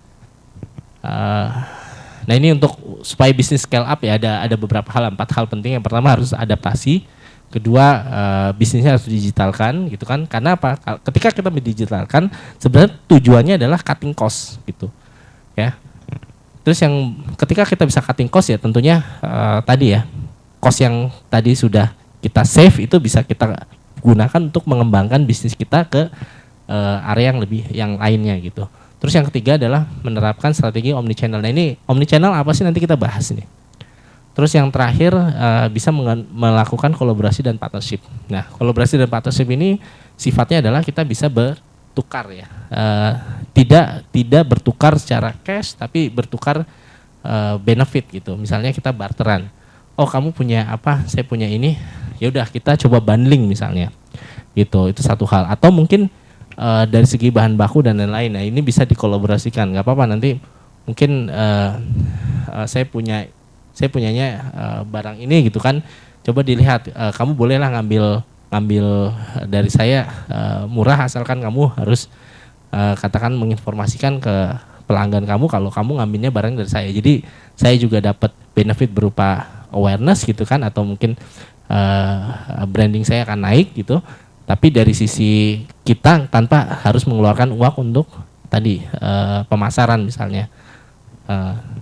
Nah ini untuk supaya bisnis scale up ya, ada beberapa hal, 4 hal penting. Yang pertama harus adaptasi. Kedua, bisnisnya harus digitalkan gitu kan. Karena apa? Ketika kita mendigitalkan sebenarnya tujuannya adalah cutting cost gitu. Ya. Terus yang ketika kita bisa cutting cost ya tentunya tadi ya, cost yang tadi sudah kita save itu bisa kita gunakan untuk mengembangkan bisnis kita ke area yang lainnya gitu. Terus yang ketiga adalah menerapkan strategi omnichannel. Nah ini omnichannel apa sih, nanti kita bahas ini. Terus yang terakhir bisa melakukan kolaborasi dan partnership. Nah kolaborasi dan partnership ini sifatnya adalah kita bisa bertukar ya, tidak bertukar secara cash tapi bertukar benefit gitu. Misalnya kita barteran. Oh kamu punya apa, saya punya ini, ya udah kita coba bundling misalnya. Gitu, itu satu hal. Atau mungkin dari segi bahan baku dan lain-lain. Nah ini bisa dikolaborasikan. Nggak apa-apa nanti mungkin saya punyanya barang ini gitu kan, coba dilihat, kamu bolehlah ngambil dari saya murah asalkan kamu harus katakan menginformasikan ke pelanggan kamu kalau kamu ngambilnya barang dari saya. Jadi saya juga dapat benefit berupa awareness gitu kan, atau mungkin branding saya akan naik gitu. Tapi dari sisi kita tanpa harus mengeluarkan uang untuk tadi pemasaran misalnya.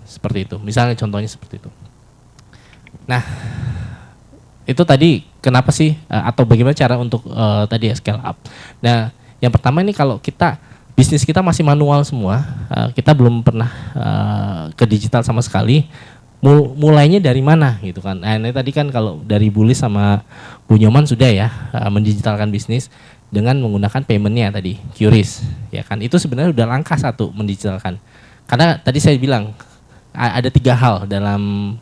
Seperti itu. Misalnya contohnya seperti itu. Nah, itu tadi kenapa sih atau bagaimana cara untuk tadi ya scale up. Nah, yang pertama ini kalau bisnis kita masih manual semua, kita belum pernah ke digital sama sekali. Mulainya dari mana gitu kan. Nah, ini tadi kan kalau dari Bulis sama Bu Nyoman sudah ya mendigitalkan bisnis dengan menggunakan paymentnya tadi, QRIS ya kan. Itu sebenarnya udah langkah satu mendigitalkan. Karena tadi saya bilang ada 3 hal dalam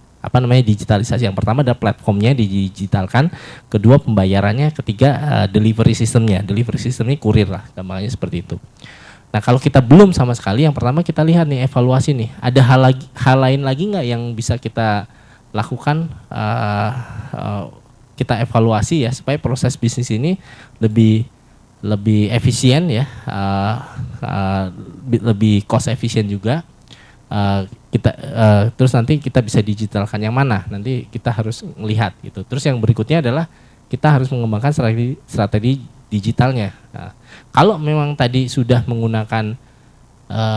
digitalisasi. Yang pertama adalah platformnya digitalkan, kedua pembayarannya, ketiga delivery systemnya. Delivery systemnya kurir lah, gampangnya seperti itu. Nah kalau kita belum sama sekali, yang pertama kita lihat nih, evaluasi nih, ada hal lain lagi nggak yang bisa kita lakukan, kita evaluasi ya supaya proses bisnis ini lebih efisien ya, lebih cost efisien juga. Terus nanti kita bisa digitalkan yang mana, nanti kita harus melihat gitu. Terus yang berikutnya adalah kita harus mengembangkan strategi digitalnya. Nah, kalau memang tadi sudah menggunakan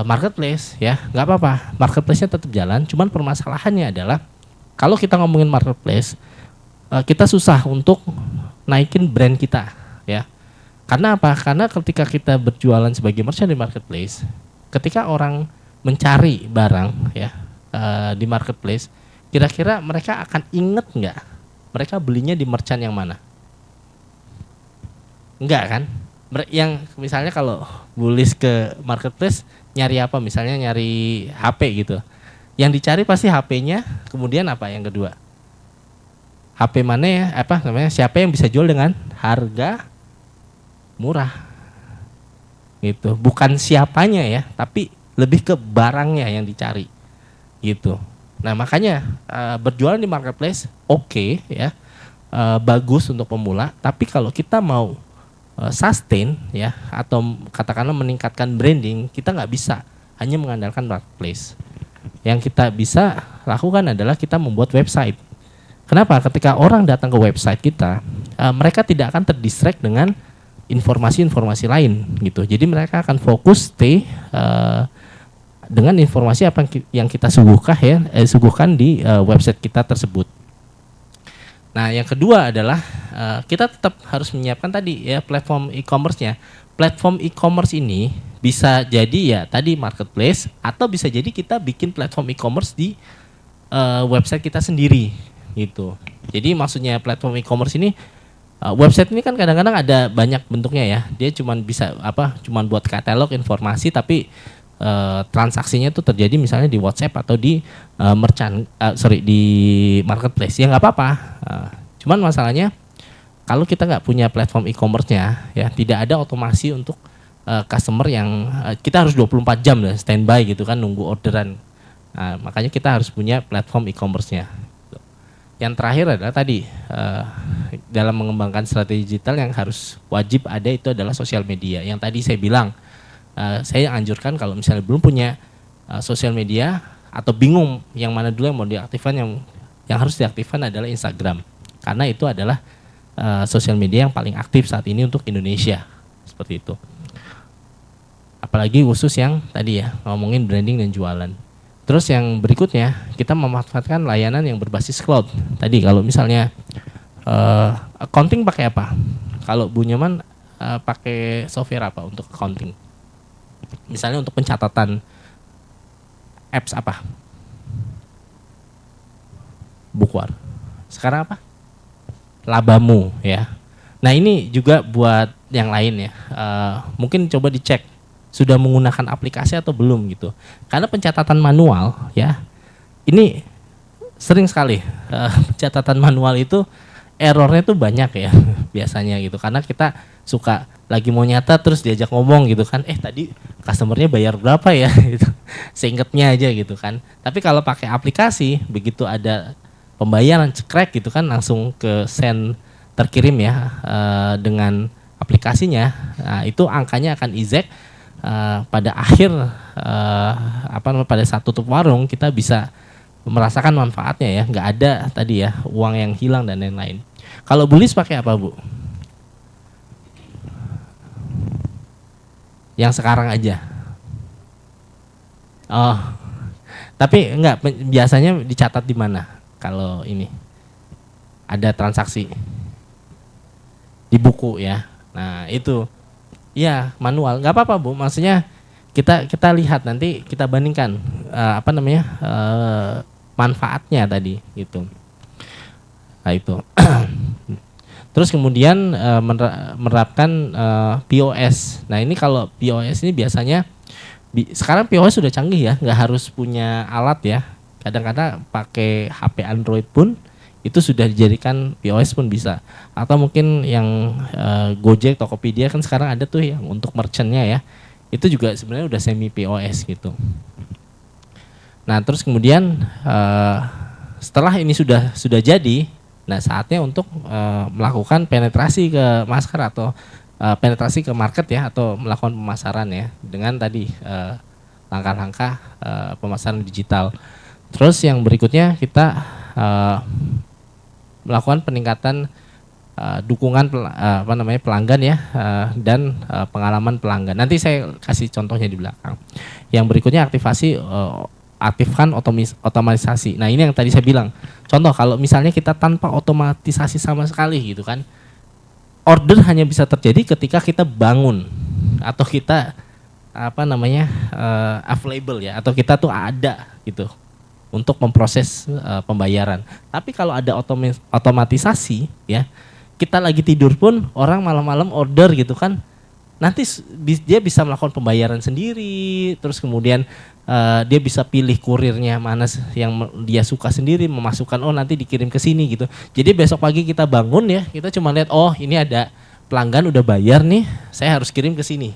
marketplace ya nggak apa-apa, marketplace-nya tetap jalan. Cuman permasalahannya adalah kalau kita ngomongin marketplace, kita susah untuk naikin brand kita ya. Karena apa? Karena ketika kita berjualan sebagai merchant di marketplace, ketika orang mencari barang ya di marketplace, kira-kira mereka akan inget nggak mereka belinya di merchant yang mana? Enggak kan? Yang misalnya kalau Bulis ke marketplace nyari apa, misalnya nyari HP gitu, yang dicari pasti HP-nya, kemudian apa yang kedua? HP mana ya? Siapa yang bisa jual dengan harga murah? Gitu. Bukan siapanya ya, tapi lebih ke barangnya yang dicari gitu. Nah makanya berjualan di marketplace oke ya, bagus untuk pemula. Tapi kalau kita mau sustain ya, atau katakanlah meningkatkan branding, kita nggak bisa hanya mengandalkan marketplace. Yang kita bisa lakukan adalah kita membuat website Kenapa? Ketika orang datang ke website kita, mereka tidak akan terdistract dengan informasi-informasi lain gitu. Jadi mereka akan fokus stay dengan informasi apa yang kita suguhkan di website kita tersebut. Nah, yang kedua adalah kita tetap harus menyiapkan tadi ya platform e-commerce-nya. Platform e-commerce ini bisa jadi ya tadi marketplace atau bisa jadi kita bikin platform e-commerce di website kita sendiri gitu. Jadi maksudnya platform e-commerce ini website ini kan kadang-kadang ada banyak bentuknya ya. Dia cuman bisa cuman buat katalog informasi tapi transaksinya itu terjadi misalnya di WhatsApp atau di di marketplace. Ya nggak apa-apa. Cuman masalahnya kalau kita nggak punya platform e-commerce-nya ya tidak ada otomasi untuk customer yang kita harus 24 jam lah standby gitu kan nunggu orderan. Nah, makanya kita harus punya platform e-commerce-nya. Yang terakhir adalah tadi dalam mengembangkan strategi digital yang harus wajib ada itu adalah sosial media. Yang tadi saya bilang saya anjurkan kalau misalnya belum punya sosial media atau bingung yang mana dulu yang mau diaktifkan, yang harus diaktifkan adalah Instagram karena itu adalah sosial media yang paling aktif saat ini untuk Indonesia seperti itu. Apalagi khusus yang tadi ya ngomongin branding dan jualan. Terus yang berikutnya kita memanfaatkan layanan yang berbasis cloud. Tadi kalau misalnya accounting pakai apa? Kalau Bu Nyoman pakai software apa untuk accounting? Misalnya untuk pencatatan apps apa? Bookware. Sekarang apa? Labamu ya. Nah ini juga buat yang lain ya. Mungkin coba dicek sudah menggunakan aplikasi atau belum gitu. Karena pencatatan manual ya. Ini sering sekali pencatatan manual itu errornya tuh banyak ya biasanya gitu. Karena kita suka lagi mau nyata terus diajak ngomong gitu kan, tadi customernya bayar berapa ya gitu, seingetnya aja gitu kan. Tapi kalau pakai aplikasi begitu ada pembayaran cekrek gitu kan langsung ke send terkirim ya dengan aplikasinya. Nah, itu angkanya akan exact pada akhir pada saat tutup warung kita bisa merasakan manfaatnya ya, nggak ada tadi ya uang yang hilang dan lain-lain. Kalau Bulis pakai apa Bu? Yang sekarang aja. Oh, tapi enggak, biasanya dicatat di mana kalau ini ada transaksi di buku ya. Nah itu ya manual, nggak apa-apa Bu. Maksudnya kita lihat nanti kita bandingkan manfaatnya tadi gitu. Nah itu. Terus kemudian menerapkan POS. Nah ini kalau POS ini biasanya sekarang POS sudah canggih ya, nggak harus punya alat ya. Kadang-kadang pakai HP Android pun itu sudah dijadikan POS pun bisa. Atau mungkin yang Gojek, Tokopedia kan sekarang ada tuh yang untuk merchantnya ya. Itu juga sebenarnya udah semi POS gitu. Nah terus kemudian setelah ini sudah jadi. Nah saatnya untuk melakukan penetrasi ke masker atau penetrasi ke market ya atau melakukan pemasaran ya dengan tadi langkah-langkah pemasaran digital. Terus yang berikutnya kita melakukan peningkatan dukungan pelanggan ya dan pengalaman pelanggan. Nanti saya kasih contohnya di belakang. Yang berikutnya aktifkan otomatisasi. Nah ini yang tadi saya bilang. Contoh kalau misalnya kita tanpa otomatisasi sama sekali gitu kan, order hanya bisa terjadi ketika kita bangun atau kita available ya, atau kita tuh ada gitu untuk memproses pembayaran. Tapi kalau ada otomatisasi ya, kita lagi tidur pun orang malam-malam order gitu kan, nanti dia bisa melakukan pembayaran sendiri, terus kemudian dia bisa pilih kurirnya mana yang dia suka sendiri, memasukkan nanti dikirim ke sini gitu. Jadi besok pagi kita bangun ya, kita cuma lihat ini ada pelanggan udah bayar nih, saya harus kirim ke sini,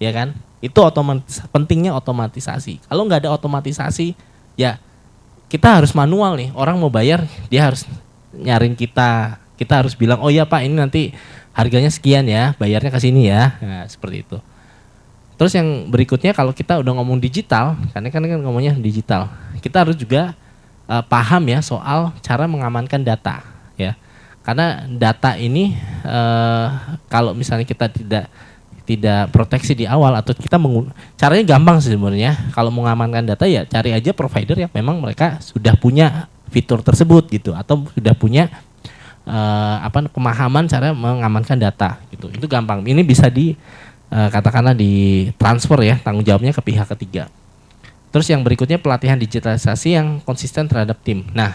ya kan? Itu pentingnya otomatisasi. Kalau nggak ada otomatisasi, ya kita harus manual nih. Orang mau bayar, dia harus nyariin kita harus bilang oh ya Pak ini nanti harganya sekian ya, bayarnya ke sini ya, nah, seperti itu. Terus yang berikutnya kalau kita udah ngomong digital, karena kan ngomongnya digital, kita harus juga paham ya soal cara mengamankan data ya. Karena data ini kalau misalnya kita tidak proteksi di awal atau kita caranya gampang sih sebenarnya. Kalau mengamankan data ya cari aja provider yang memang mereka sudah punya fitur tersebut gitu atau sudah punya pemahaman cara mengamankan data gitu. Itu gampang. Ini bisa katakanlah di transfer ya tanggung jawabnya ke pihak ketiga. Terus yang berikutnya pelatihan digitalisasi yang konsisten terhadap tim. Nah,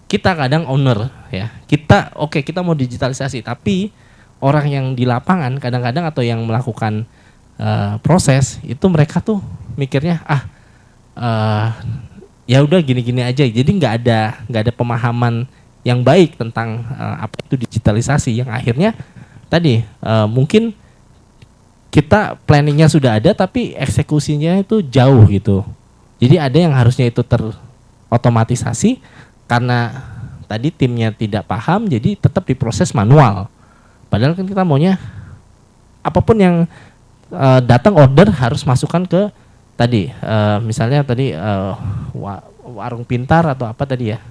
kita kadang owner ya. Kita mau digitalisasi tapi orang yang di lapangan kadang-kadang atau yang melakukan proses itu mereka tuh mikirnya ya udah gini-gini aja. Jadi nggak ada pemahaman yang baik tentang apa itu digitalisasi yang akhirnya tadi mungkin kita planningnya sudah ada tapi eksekusinya itu jauh gitu. Jadi ada yang harusnya itu terotomatisasi karena tadi timnya tidak paham jadi tetap diproses manual. Padahal kan kita maunya apapun yang datang order harus masukkan ke tadi misalnya tadi warung pintar atau apa tadi ya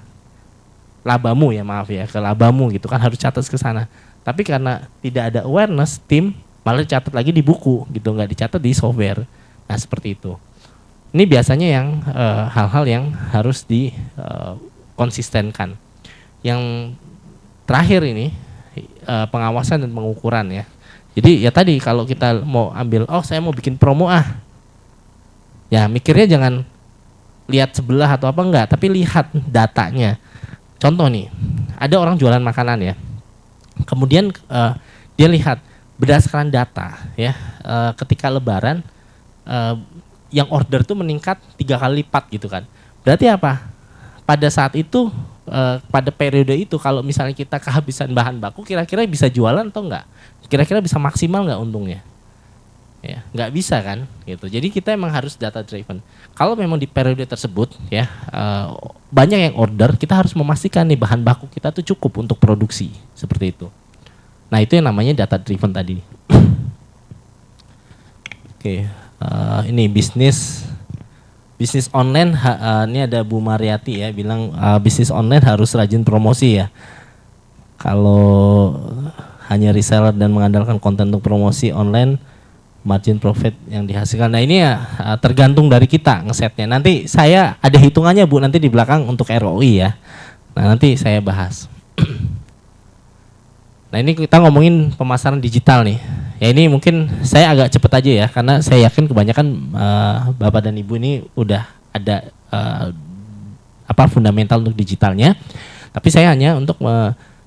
Labamu ya maaf ya ke Labamu gitu kan harus catat ke sana. Tapi karena tidak ada awareness tim malah dicatat lagi di buku gitu nggak dicatat di software. Nah seperti itu. Ini biasanya yang hal-hal yang harus dikonsistenkan. Yang terakhir ini pengawasan dan pengukuran ya. Jadi ya tadi kalau kita mau ambil saya mau bikin promo ya mikirnya jangan lihat sebelah atau apa enggak tapi lihat datanya. Contoh nih ada orang jualan makanan ya kemudian dia lihat berdasarkan data ya ketika lebaran yang order tuh meningkat 3 kali lipat gitu kan. Berarti apa? Pada saat itu pada periode itu kalau misalnya kita kehabisan bahan baku kira-kira bisa jualan atau enggak? Kira-kira bisa maksimal enggak untungnya? Ya, enggak bisa kan gitu. Jadi kita emang harus data driven. Kalau memang di periode tersebut ya banyak yang order, kita harus memastikan nih bahan baku kita tuh cukup untuk produksi seperti itu. Nah, itu yang namanya data driven tadi. Oke, ini bisnis online ini ada Bu Mariati ya bilang bisnis online harus rajin promosi ya. Kalau hanya reseller dan mengandalkan konten untuk promosi online, margin profit yang dihasilkan. Nah ini ya tergantung dari kita ngesetnya. Nanti saya ada hitungannya Bu nanti di belakang untuk ROI ya. Nah nanti saya bahas. Nah ini kita ngomongin pemasaran digital nih. Ya ini mungkin saya agak cepet aja ya karena saya yakin kebanyakan Bapak dan Ibu ini udah ada fundamental untuk digitalnya. Tapi saya hanya untuk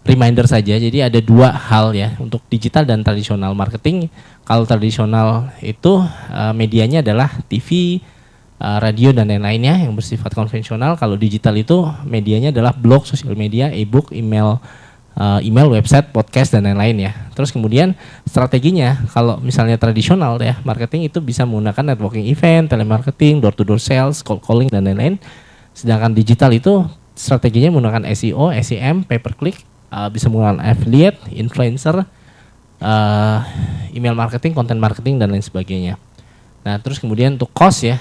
reminder saja. Jadi ada 2 hal ya untuk digital dan tradisional marketing. Kalau tradisional itu medianya adalah TV, radio dan lain-lainnya yang bersifat konvensional. Kalau digital itu medianya adalah blog, sosial media, e-book, email, website, podcast dan lain-lain ya. Terus kemudian strateginya kalau misalnya tradisional ya marketing itu bisa menggunakan networking event, telemarketing, door to door sales, cold calling dan lain-lain. Sedangkan digital itu strateginya menggunakan SEO, SEM, pay per click, bisa menggunakan affiliate, influencer, email marketing, content marketing dan lain sebagainya. Nah terus kemudian untuk cost ya,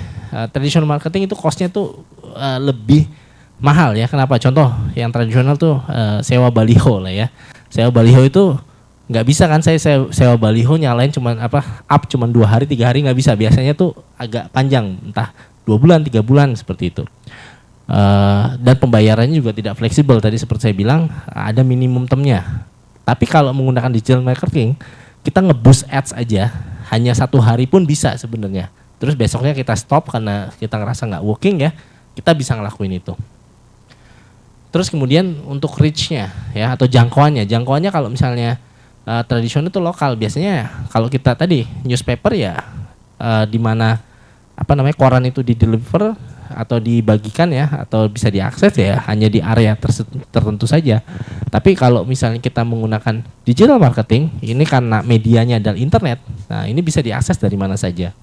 traditional marketing itu costnya tuh lebih mahal ya. Kenapa? Contoh yang tradisional tuh sewa baliho lah ya. Sewa baliho itu nggak bisa kan saya sewa baliho nyalain cuman cuman 2 hari 3 hari nggak bisa. Biasanya tuh agak panjang, entah 2 bulan 3 bulan seperti itu. Dan pembayarannya juga tidak fleksibel tadi seperti saya bilang ada minimum termnya. Tapi kalau menggunakan digital marketing kita nge-boost ads aja hanya 1 hari pun bisa sebenarnya. Terus besoknya kita stop karena kita ngerasa nggak working ya, kita bisa ngelakuin itu. Terus kemudian untuk reach-nya ya atau jangkauannya kalau misalnya tradisional itu lokal biasanya kalau kita tadi newspaper ya di mana koran itu di deliver atau dibagikan ya atau bisa diakses ya hanya di area tertentu saja. Tapi kalau misalnya kita menggunakan digital marketing ini karena medianya adalah internet, nah ini bisa diakses dari mana saja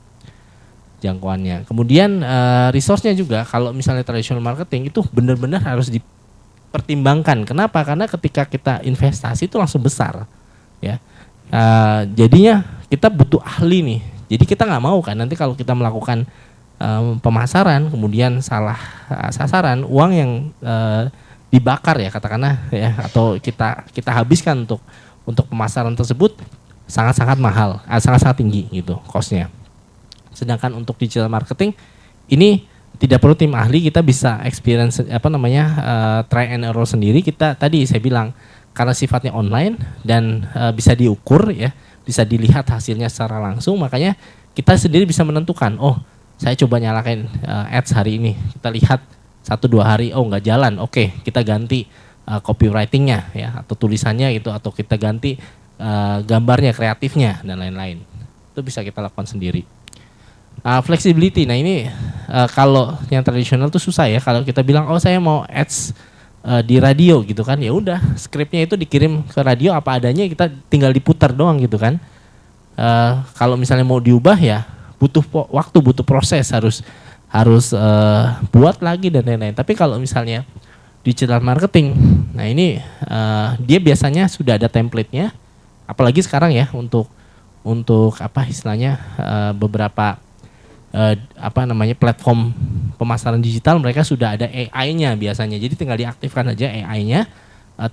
jangkauannya. Kemudian resource-nya juga kalau misalnya traditional marketing itu benar-benar harus dipertimbangkan. Kenapa? Karena ketika kita investasi itu langsung besar ya. Jadinya kita butuh ahli nih. Jadi kita nggak mau kan nanti kalau kita melakukan pemasaran kemudian salah sasaran, uang yang dibakar ya katakanlah ya, atau kita habiskan untuk pemasaran tersebut sangat-sangat mahal, sangat-sangat tinggi gitu cost-nya. Sedangkan untuk digital marketing ini tidak perlu tim ahli, kita bisa experience try and error sendiri. Kita tadi saya bilang karena sifatnya online dan bisa diukur ya, bisa dilihat hasilnya secara langsung, makanya kita sendiri bisa menentukan, oh saya coba nyalakan ads hari ini, kita lihat 1-2 hari, oh nggak jalan, oke kita ganti copywritingnya ya, atau tulisannya gitu, atau kita ganti gambarnya, kreatifnya dan lain-lain. Itu bisa kita lakukan sendiri. Flexibility, nah ini kalau yang tradisional tuh susah ya, kalau kita bilang oh saya mau ads di radio gitu kan, ya udah skripnya itu dikirim ke radio apa adanya, kita tinggal diputar doang gitu kan. Kalau misalnya mau diubah ya butuh waktu, butuh proses, harus buat lagi dan lain-lain. Tapi kalau misalnya digital marketing, nah ini dia biasanya sudah ada template-nya, apalagi sekarang ya untuk apa istilahnya beberapa platform pemasaran digital mereka sudah ada AI-nya biasanya, jadi tinggal diaktifkan aja AI-nya,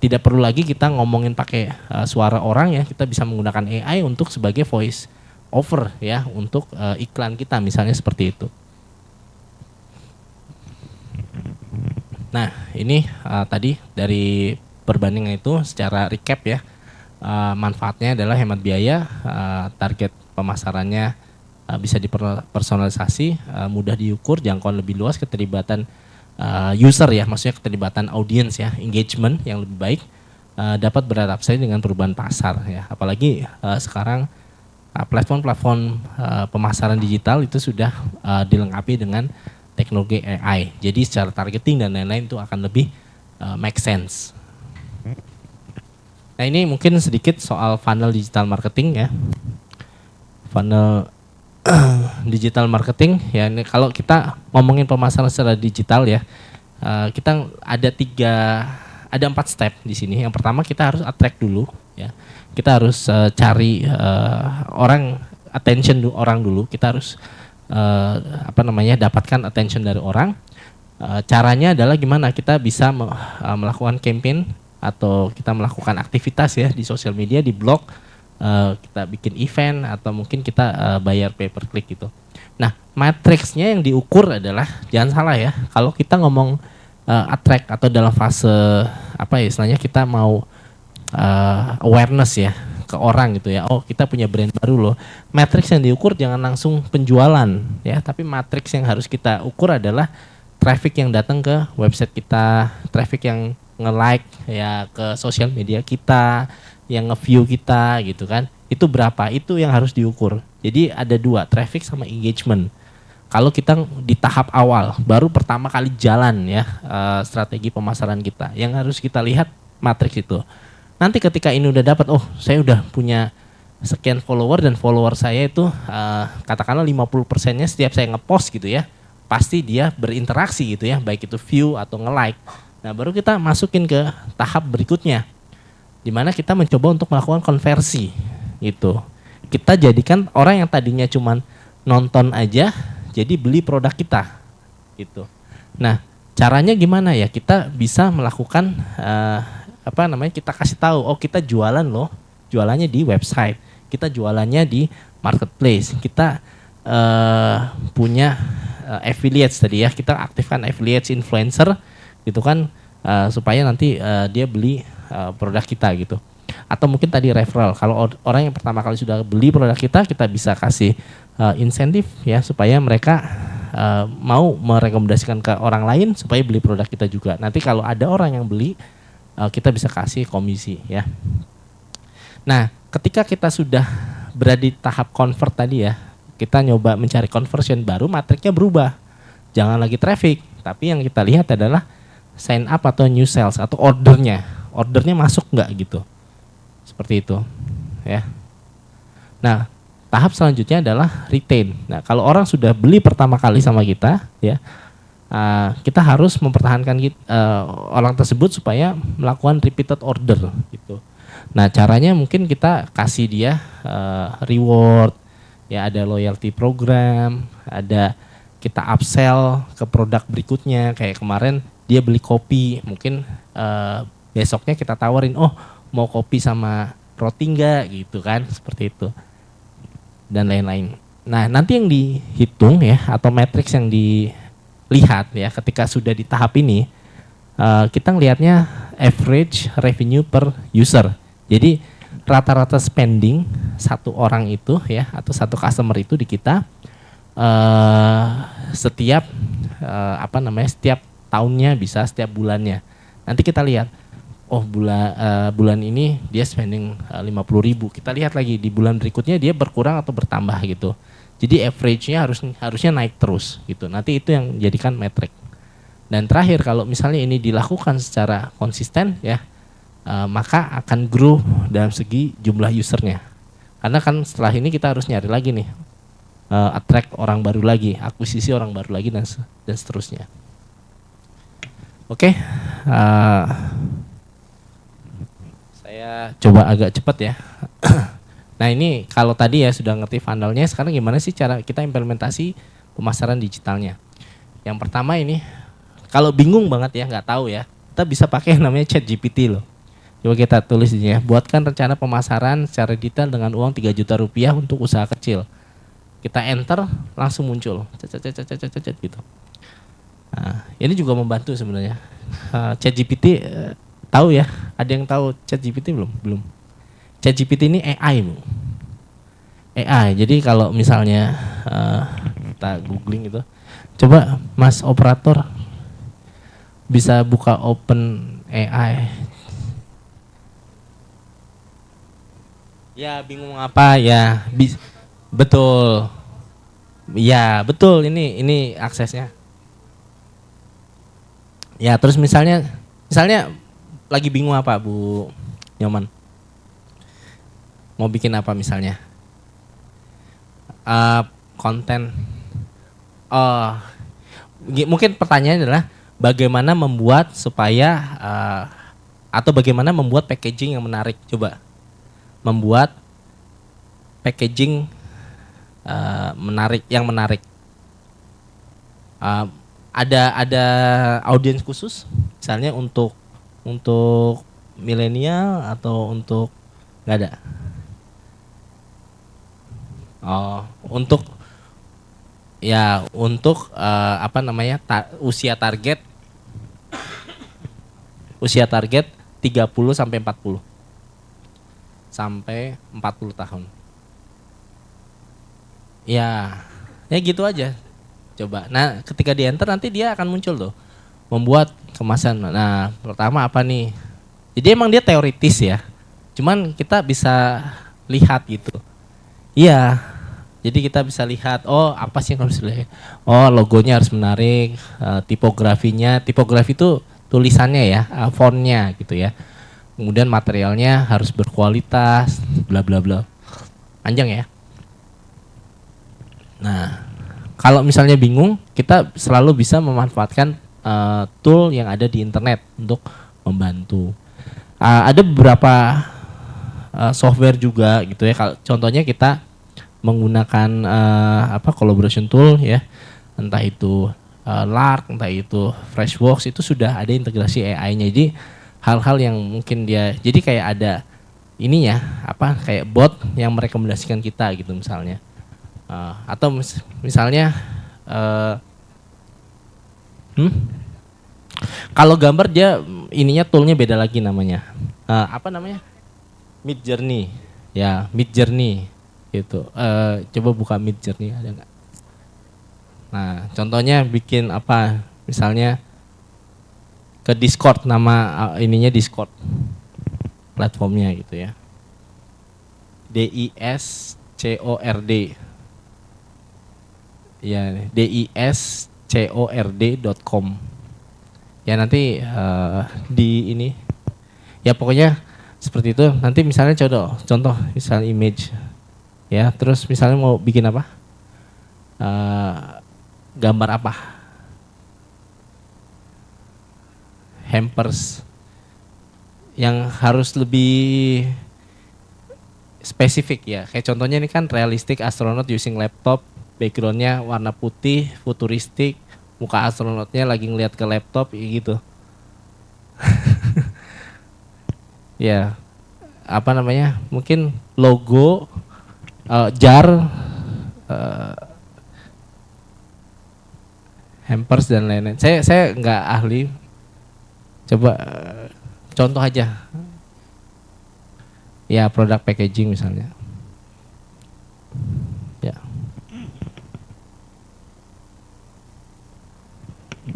tidak perlu lagi kita ngomongin pakai suara orang ya, kita bisa menggunakan AI untuk sebagai voice over ya untuk iklan kita misalnya seperti itu. Nah ini tadi dari perbandingan itu secara recap ya, manfaatnya adalah hemat biaya, target pemasarannya bisa dipersonalisasi, mudah diukur, jangkauan lebih luas, keterlibatan user ya, maksudnya keterlibatan audiens ya, engagement yang lebih baik, dapat beradaptasi dengan perubahan pasar ya. Apalagi sekarang platform-platform pemasaran digital itu sudah dilengkapi dengan teknologi AI. Jadi secara targeting dan lain-lain itu akan lebih make sense. Nah ini mungkin sedikit soal funnel digital marketing ya. Funnel digital marketing ya, ini kalau kita ngomongin pemasaran secara digital ya, kita ada 4 step di sini. Yang pertama kita harus attract dulu ya, kita harus cari attention orang dulu, kita harus dapatkan attention dari orang. Caranya adalah gimana kita bisa melakukan campaign atau kita melakukan aktivitas ya di sosial media, di blog, kita bikin event atau mungkin kita bayar pay per click gitu. Nah, matriksnya yang diukur adalah, jangan salah ya, kalau kita ngomong attract atau dalam fase istilahnya kita mau awareness ya ke orang gitu ya. Oh, kita punya brand baru loh. Matriks yang diukur jangan langsung penjualan ya, tapi matriks yang harus kita ukur adalah traffic yang datang ke website kita, traffic yang nge-like ya ke sosial media kita, yang nge-view kita gitu kan, itu berapa, itu yang harus diukur. Jadi ada 2, traffic sama engagement. Kalau kita di tahap awal, baru pertama kali jalan ya strategi pemasaran kita, yang harus kita lihat matriks itu. Nanti ketika ini udah dapat, oh saya udah punya sekian follower dan follower saya itu katakanlah 50%-nya setiap saya ngepost gitu ya, pasti dia berinteraksi gitu ya, baik itu view atau nge-like. Nah baru kita masukin ke tahap berikutnya, di mana kita mencoba untuk melakukan konversi gitu. Kita jadikan orang yang tadinya cuman nonton aja jadi beli produk kita gitu. Nah caranya gimana ya, kita bisa melakukan kita kasih tahu, oh kita jualan loh, jualannya di website, kita jualannya di marketplace, kita punya affiliates tadi ya, kita aktifkan affiliates influencer gitu kan, supaya nanti dia beli produk kita gitu. Atau mungkin tadi referral, kalau orang yang pertama kali sudah beli produk kita bisa kasih insentif ya, supaya mereka mau merekomendasikan ke orang lain supaya beli produk kita juga. Nanti kalau ada orang yang beli, kita bisa kasih komisi ya. Nah ketika kita sudah berada di tahap convert tadi ya, kita nyoba mencari conversion, baru matriknya berubah. Jangan lagi traffic, tapi yang kita lihat adalah sign up atau new sales atau ordernya masuk nggak gitu, seperti itu ya. Nah tahap selanjutnya adalah retain. Nah kalau orang sudah beli pertama kali sama kita ya, kita harus mempertahankan orang tersebut supaya melakukan repeated order gitu. Nah caranya mungkin kita kasih dia reward ya, ada loyalty program, ada kita upsell ke produk berikutnya. Kayak kemarin dia beli kopi, mungkin besoknya kita tawarin, oh mau kopi sama roti enggak gitu kan, seperti itu. Dan lain-lain. Nah nanti yang dihitung ya, atau matriks yang dilihat ya ketika sudah di tahap ini, kita ngelihatnya average revenue per user. Jadi rata-rata spending satu orang itu ya, atau satu customer itu di kita setiap setiap tahunnya, bisa setiap bulannya. Nanti kita lihat, oh bulan ini dia spending 50.000. Kita lihat lagi di bulan berikutnya dia berkurang atau bertambah gitu. Jadi average-nya harusnya naik terus gitu. Nanti itu yang jadikan metrik. Dan terakhir, kalau misalnya ini dilakukan secara konsisten ya, maka akan grow dalam segi jumlah usernya. Karena kan setelah ini kita harus nyari lagi nih, attract orang baru lagi, akuisisi orang baru lagi, dan seterusnya. Oke, saya coba agak cepat ya. Nah ini kalau tadi ya sudah ngerti funnelnya, sekarang gimana sih cara kita implementasi pemasaran digitalnya? Yang pertama ini, kalau bingung banget ya, nggak tahu ya, kita bisa pakai yang namanya ChatGPT loh. Coba kita tulis ini ya, buatkan rencana pemasaran secara detail dengan uang 3 juta rupiah untuk usaha kecil. Kita enter, langsung muncul, gitu. Nah, ini juga membantu sebenarnya. ChatGPT tahu ya, ada yang tahu ChatGPT belum? Belum. ChatGPT ini AI, Bu. AI. Jadi kalau misalnya kita googling gitu, coba Mas operator bisa buka Open AI. Ya bingung apa ya? Betul. Ya betul, ini aksesnya. Ya terus misalnya lagi bingung apa Bu Nyoman? Mau bikin apa misalnya? Konten. Oh, mungkin pertanyaannya adalah bagaimana membuat supaya atau bagaimana membuat packaging yang menarik? Coba membuat packaging yang menarik. Ada audiens khusus, misalnya untuk milenial atau untuk nggak ada? Oh, untuk usia target 30 sampai 40 tahun. Ya gitu aja. Coba. Nah, ketika di enter nanti dia akan muncul tuh, membuat kemasan. Nah, pertama apa nih? Jadi emang dia teoritis ya. Cuman kita bisa lihat gitu. Iya. Jadi kita bisa lihat, oh apa sih yang harus dilihat? Oh logonya harus menarik, tipografi itu tulisannya ya, fontnya gitu ya. Kemudian materialnya harus berkualitas, bla bla bla. Panjang ya. Nah, kalau misalnya bingung, kita selalu bisa memanfaatkan tool yang ada di internet untuk membantu. Ada beberapa software juga gitu ya. Contohnya kita menggunakan collaboration tool ya, entah itu Lark, entah itu Freshworks, itu sudah ada integrasi AI-nya. Jadi hal-hal yang mungkin dia, jadi kayak ada ininya kayak bot yang merekomendasikan kita gitu misalnya, atau misalnya kalau gambar dia ininya toolnya beda lagi namanya, Midjourney ya, Midjourney gitu. Coba buka Midjourney, ada nggak? Nah contohnya bikin misalnya ke Discord, nama ininya Discord platformnya gitu ya, DISCORD ya, DISCORD.com ya. Nanti di ini ya, pokoknya seperti itu. Nanti misalnya contoh misalnya image ya, terus misalnya mau bikin gambar hampers yang harus lebih spesifik ya. Kayak contohnya ini kan realistic astronaut using laptop backgroundnya warna putih, futuristik, muka astronotnya lagi ngeliat ke laptop gitu. Ya, apa namanya? Mungkin logo, jar, hampers dan lain-lain. Saya nggak ahli. Coba contoh aja. Ya, produk packaging misalnya. Ya.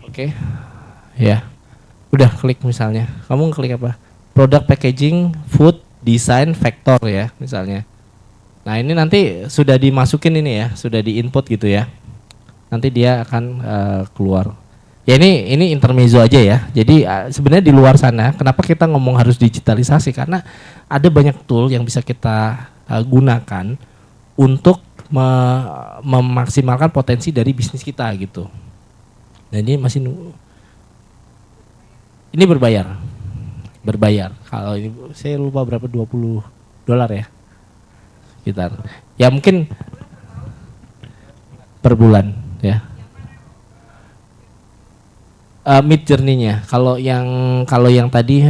Oke. Ya. Udah klik misalnya. Kamu klik apa? Produk packaging, food, design, vector ya misalnya. Nah, ini nanti sudah dimasukin ini ya, sudah di-input gitu ya. Nanti dia akan keluar. Ya ini intermezzo aja ya. Jadi sebenarnya di luar sana, kenapa kita ngomong harus digitalisasi? Karena ada banyak tool yang bisa kita gunakan untuk memaksimalkan potensi dari bisnis kita gitu. Dan ini masih ini berbayar. Kalau ini saya lupa berapa, $20 ya, sekitar. Ya mungkin per bulan ya. Mid journey-nya. Kalau yang tadi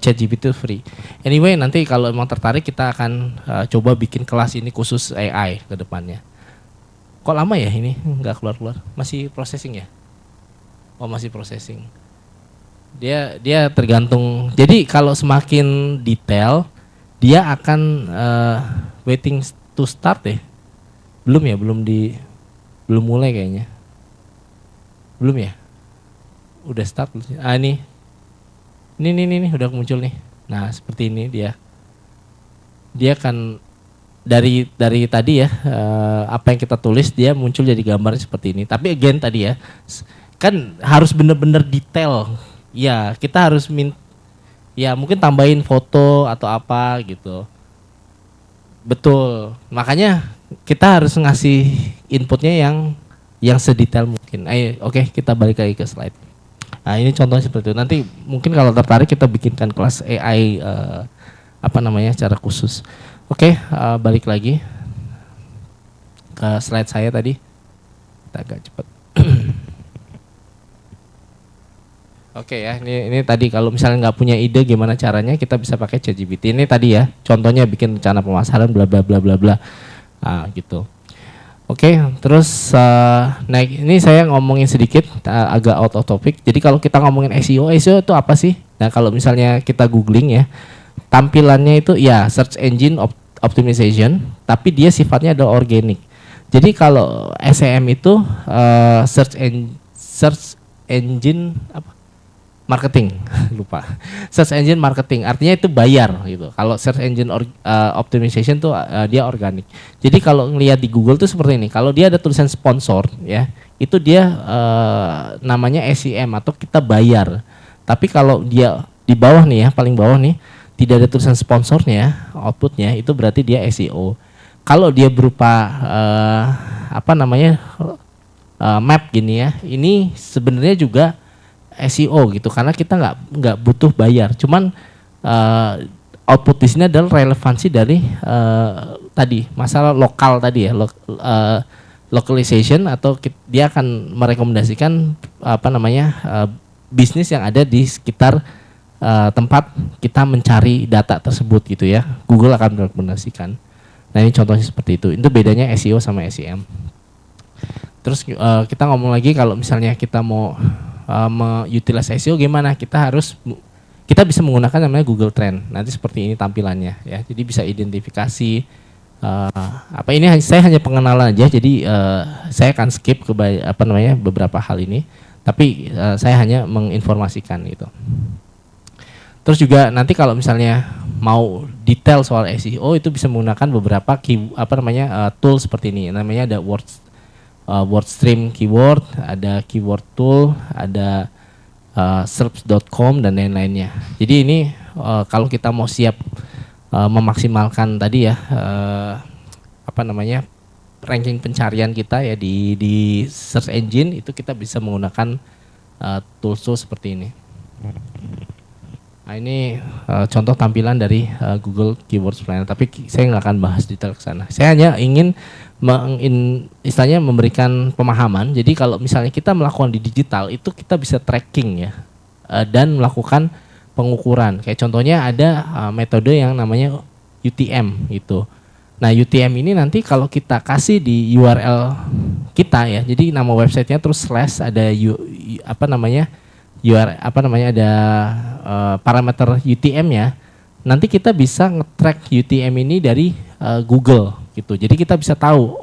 ChatGPT free. Anyway, nanti kalau emang tertarik kita akan coba bikin kelas ini khusus AI ke depannya. Kok lama ya ini nggak keluar? Masih processing ya? Oh, masih processing. Dia tergantung. Jadi kalau semakin detail, dia akan waiting to start ya. Belum mulai kayaknya. Belum ya? Udah start. Ini udah muncul nih. Nah, seperti ini dia akan dari tadi ya, apa yang kita tulis dia muncul jadi gambar seperti ini. Tapi again tadi ya, kan harus bener-bener detail. Ya, kita harus ya mungkin tambahin foto atau apa gitu. Betul. Makanya kita harus ngasih inputnya yang sedetail mungkin. Oke, kita balik lagi ke slide. Nah, ini contohnya seperti itu. Nanti mungkin kalau tertarik kita bikinkan kelas AI secara khusus. Oke, balik lagi ke slide saya tadi. Kita agak cepat. Oke ya, ini tadi kalau misalnya nggak punya ide gimana caranya, kita bisa pakai ChatGPT. Ini tadi ya, contohnya bikin rencana pemasaran bla bla bla bla bla. Nah, gitu. Oke, terus ini saya ngomongin sedikit agak out of topic. Jadi kalau kita ngomongin SEO itu apa sih? Nah, kalau misalnya kita googling ya, tampilannya itu ya search engine optimization, tapi dia sifatnya adalah organic. Jadi kalau SEM itu search engine apa? Marketing, lupa. Search engine marketing, artinya itu bayar gitu. Kalau search engine optimization tuh dia organik. Jadi kalau ngelihat di Google tuh seperti ini. Kalau dia ada tulisan sponsor ya, itu dia namanya SEM atau kita bayar. Tapi kalau dia di bawah nih ya, paling bawah nih, tidak ada tulisan sponsornya, outputnya itu berarti dia SEO. Kalau dia berupa map gini ya, ini sebenarnya juga SEO gitu, karena kita nggak butuh bayar, cuman output di sini adalah relevansi dari tadi masalah lokal tadi ya, localization, atau dia akan merekomendasikan bisnis yang ada di sekitar tempat kita mencari data tersebut gitu ya. Google akan merekomendasikan. Nah, ini contohnya seperti itu. Itu bedanya SEO sama SEM. Terus kita ngomong lagi kalau misalnya kita mau utilize SEO gimana? Kita bisa menggunakan namanya Google Trend. Nanti seperti ini tampilannya ya. Jadi bisa identifikasi saya hanya pengenalan aja. Jadi saya akan skip ke beberapa hal ini. Tapi saya hanya menginformasikan gitu. Terus juga nanti kalau misalnya mau detail soal SEO itu bisa menggunakan beberapa tool seperti ini. Namanya ada WordStream keyword, ada keyword tool, ada search.com dan lain-lainnya. Jadi ini kalau kita mau siap memaksimalkan tadi ya ranking pencarian kita ya di search engine, itu kita bisa menggunakan tools seperti ini. Nah, ini contoh tampilan dari Google Keywords Planner, tapi saya nggak akan bahas detail ke sana. Saya hanya ingin istilahnya memberikan pemahaman. Jadi kalau misalnya kita melakukan di digital itu kita bisa tracking ya, dan melakukan pengukuran. Kayak contohnya ada metode yang namanya UTM gitu. Nah, UTM ini nanti kalau kita kasih di URL kita ya, jadi nama websitenya terus slash ada ada parameter UTM ya. Nanti kita bisa nge-track UTM ini dari Google gitu. Jadi kita bisa tahu,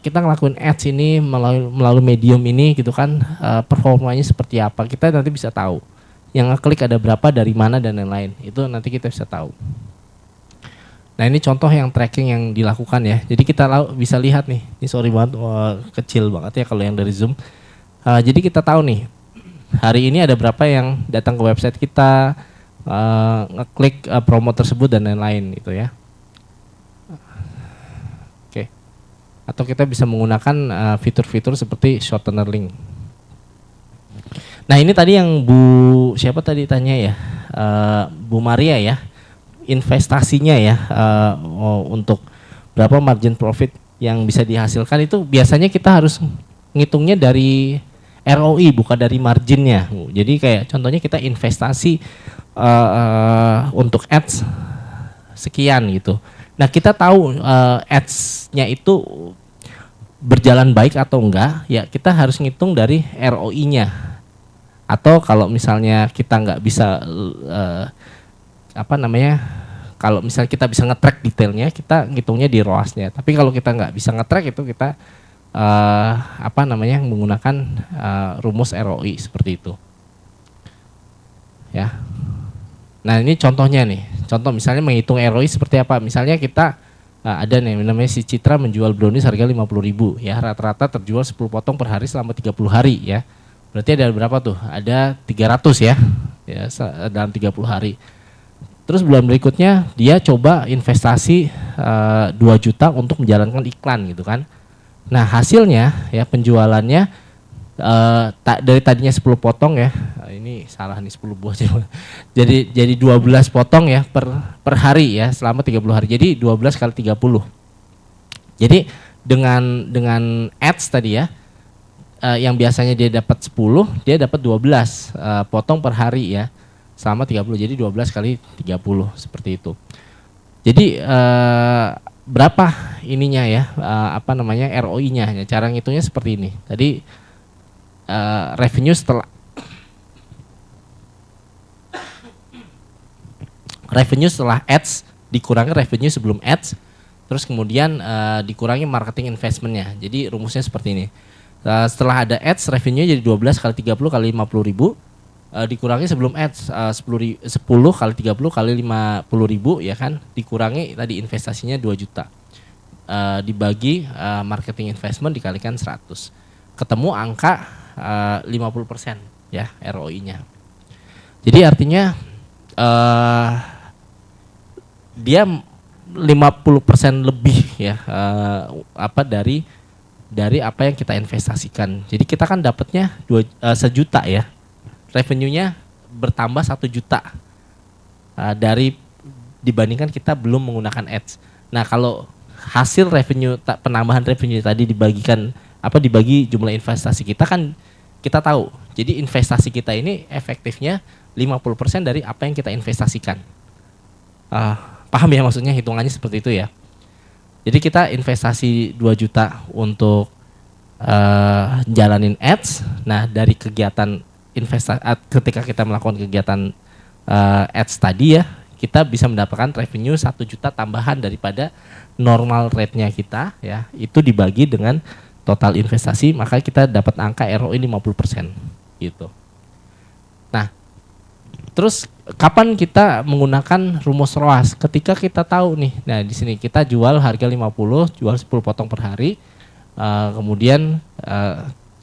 kita ngelakuin ads ini melalui medium ini gitu kan, performanya seperti apa. Kita nanti bisa tahu. Yang ngeklik ada berapa, dari mana dan lain-lain. Itu nanti kita bisa tahu. Nah, ini contoh yang tracking yang dilakukan ya. Jadi kita bisa lihat nih. Ini sorry banget, kecil banget ya kalau yang dari Zoom. Jadi kita tahu nih, hari ini ada berapa yang datang ke website kita, ngeklik promo tersebut dan lain-lain gitu ya. Oke. Atau kita bisa menggunakan fitur-fitur seperti shortener link. Nah, ini tadi yang siapa tadi tanya ya, Bu Maria ya, investasinya ya, untuk berapa margin profit yang bisa dihasilkan itu biasanya kita harus ngitungnya dari ROI bukan dari marginnya. Jadi kayak contohnya kita investasi untuk ads sekian gitu. Nah, kita tahu ads-nya itu berjalan baik atau enggak, ya kita harus ngitung dari ROI-nya. Atau kalau misalnya kita nggak bisa kalau misalnya kita bisa nge-track detailnya, kita ngitungnya di ROAS-nya. Tapi kalau kita nggak bisa nge-track itu kita menggunakan rumus ROI seperti itu. Ya. Nah, ini contohnya nih. Contoh misalnya menghitung ROI seperti apa? Misalnya kita ada nih namanya si Citra menjual brownies harga 50.000 ya, rata-rata terjual 10 potong per hari selama 30 hari ya. Berarti ada berapa tuh? Ada 300 ya. Ya, dalam 30 hari. Terus bulan berikutnya dia coba investasi 2 juta untuk menjalankan iklan gitu kan. Nah, hasilnya ya penjualannya dari tadinya 10 potong ya. Ini salah nih, 10 buah sih. Jadi 12 potong ya per hari ya selama 30 hari. Jadi 12 kali 30. Jadi dengan ads tadi ya, yang biasanya dia dapat 10, dia dapat 12 potong per hari ya selama 30. Jadi 12 kali 30 seperti itu. Jadi berapa ininya ya, ROI-nya ya, cara ngitungnya seperti ini. Tadi revenue setelah ads dikurangi revenue sebelum ads, terus kemudian dikurangi marketing investmentnya. Jadi rumusnya seperti ini. Setelah ada ads, revenue jadi 12 kali 30 kali 50.000, dikurangi sebelum ads 10 kali 30 kali 50.000 ya kan, dikurangi tadi investasinya 2 juta, dibagi marketing investment dikalikan 100, ketemu angka 50% ya ROI-nya. Jadi artinya dia 50% lebih ya dari apa yang kita investasikan. Jadi kita kan dapatnya 1 juta ya, revenue-nya bertambah 1 juta dibandingkan kita belum menggunakan ads. Nah, kalau hasil revenue penambahan revenue tadi dibagi jumlah investasi kita kan kita tahu. Jadi investasi kita ini efektifnya 50% dari apa yang kita investasikan. Paham ya maksudnya, hitungannya seperti itu ya. Jadi kita investasi 2 juta untuk jalanin ads. Nah, dari kegiatan ketika kita melakukan kegiatan ads tadi ya, kita bisa mendapatkan revenue 1 juta tambahan daripada normal rate-nya kita ya. Itu dibagi dengan total investasi, maka kita dapat angka ROI 50% gitu. Nah, terus kapan kita menggunakan rumus ROAS? Ketika kita tahu nih, nah di sini kita jual harga 50, jual 10 potong per hari, kemudian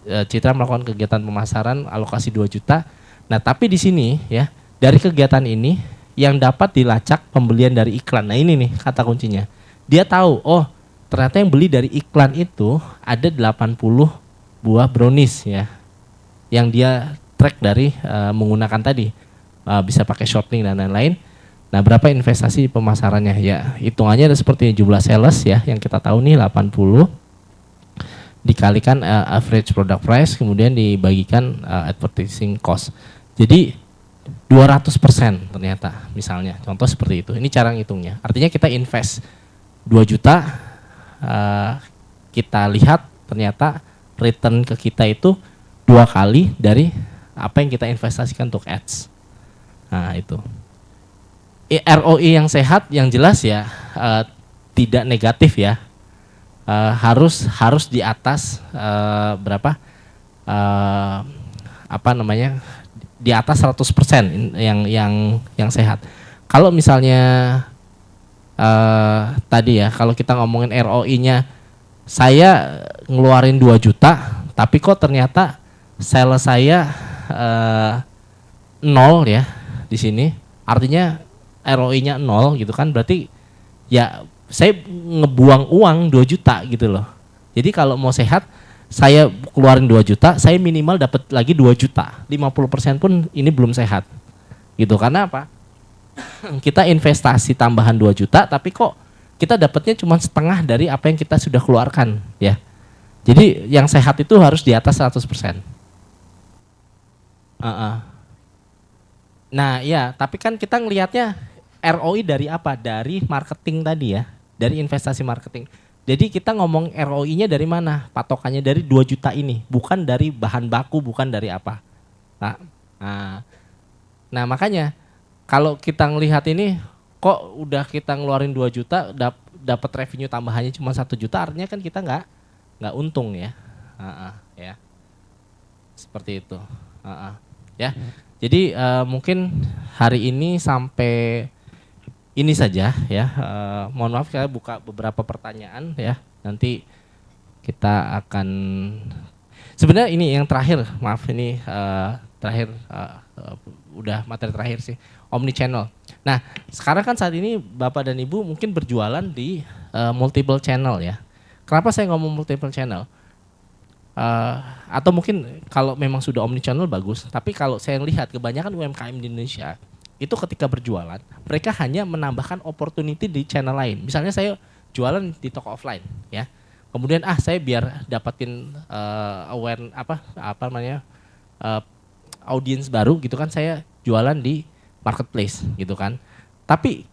Citra melakukan kegiatan pemasaran alokasi 2 juta. Nah, tapi di sini ya, dari kegiatan ini yang dapat dilacak pembelian dari iklan. Nah, ini nih kata kuncinya. Dia tahu, ternyata yang beli dari iklan itu ada 80 buah brownies ya, yang dia track dari menggunakan tadi. bisa pakai shorting dan lain-lain. Nah, berapa investasi pemasarannya? Ya, hitungannya ada seperti jumlah sales ya, yang kita tahu nih 80 dikalikan average product price, kemudian dibagikan advertising cost. Jadi 200% ternyata, misalnya contoh seperti itu. Ini cara ngitungnya. Artinya kita invest 2 juta, kita lihat ternyata return ke kita itu 2 kali dari apa yang kita investasikan untuk ads. Nah, itu. ROI yang sehat, yang jelas ya tidak negatif ya, harus di atas berapa, apa namanya, di atas 100% yang sehat. Kalau misalnya tadi ya, kalau kita ngomongin ROI-nya, saya ngeluarin 2 juta, tapi kok ternyata sales saya 0 ya di sini, artinya ROI-nya 0 gitu kan, berarti ya saya ngebuang uang 2 juta gitu loh. Jadi kalau mau sehat, saya keluarin 2 juta, saya minimal dapat lagi 2 juta. 50% pun ini belum sehat. Gitu, karena apa? Kita investasi tambahan 2 juta, tapi kok kita dapatnya cuma setengah dari apa yang kita sudah keluarkan ya. Jadi yang sehat itu harus di atas 100%. Nah ya, tapi kan kita ngelihatnya ROI dari apa? Dari marketing tadi ya, dari investasi marketing. Jadi kita ngomong ROI-nya dari mana? Patokannya dari 2 juta ini, bukan dari bahan baku, bukan dari apa. Nah makanya kalau kita ngelihat ini, kok udah kita ngeluarin 2 juta, dapat revenue tambahannya cuma 1 juta, artinya kan kita nggak untung ya. Ya. Seperti itu. Ya. Jadi mungkin hari ini sampai ini saja ya. Mohon maaf, saya buka beberapa pertanyaan ya. Nanti kita akan, sebenarnya ini yang terakhir, maaf ini terakhir, udah materi terakhir sih, omnichannel. Nah sekarang kan saat ini Bapak dan Ibu mungkin berjualan di multiple channel ya. Kenapa saya ngomong multiple channel? Atau mungkin kalau memang sudah omnichannel bagus, tapi kalau saya lihat kebanyakan UMKM di Indonesia itu ketika berjualan, mereka hanya menambahkan opportunity di channel lain. Misalnya saya jualan di toko offline, ya. Kemudian saya biar dapatin audiens baru gitu kan, saya jualan di marketplace gitu kan. Tapi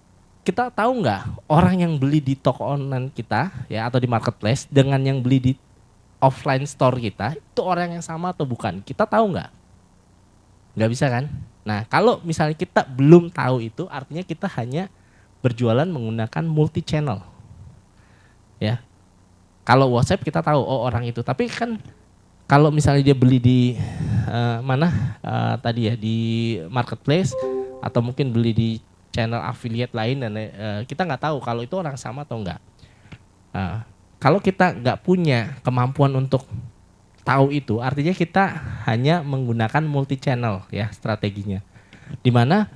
kita tahu nggak orang yang beli di toko online kita ya atau di marketplace dengan yang beli di offline store kita itu orang yang sama atau bukan? Kita tahu nggak? Nggak bisa kan? Nah kalau misalnya kita belum tahu itu, artinya kita hanya berjualan menggunakan multi channel. Ya, kalau WhatsApp kita tahu orang itu, tapi kan kalau misalnya dia beli di tadi ya, di marketplace atau mungkin beli di channel affiliate lain dan kita nggak tahu kalau itu orang sama atau enggak. Kalau kita nggak punya kemampuan untuk tahu itu, artinya kita hanya menggunakan multi channel ya strateginya. Dimana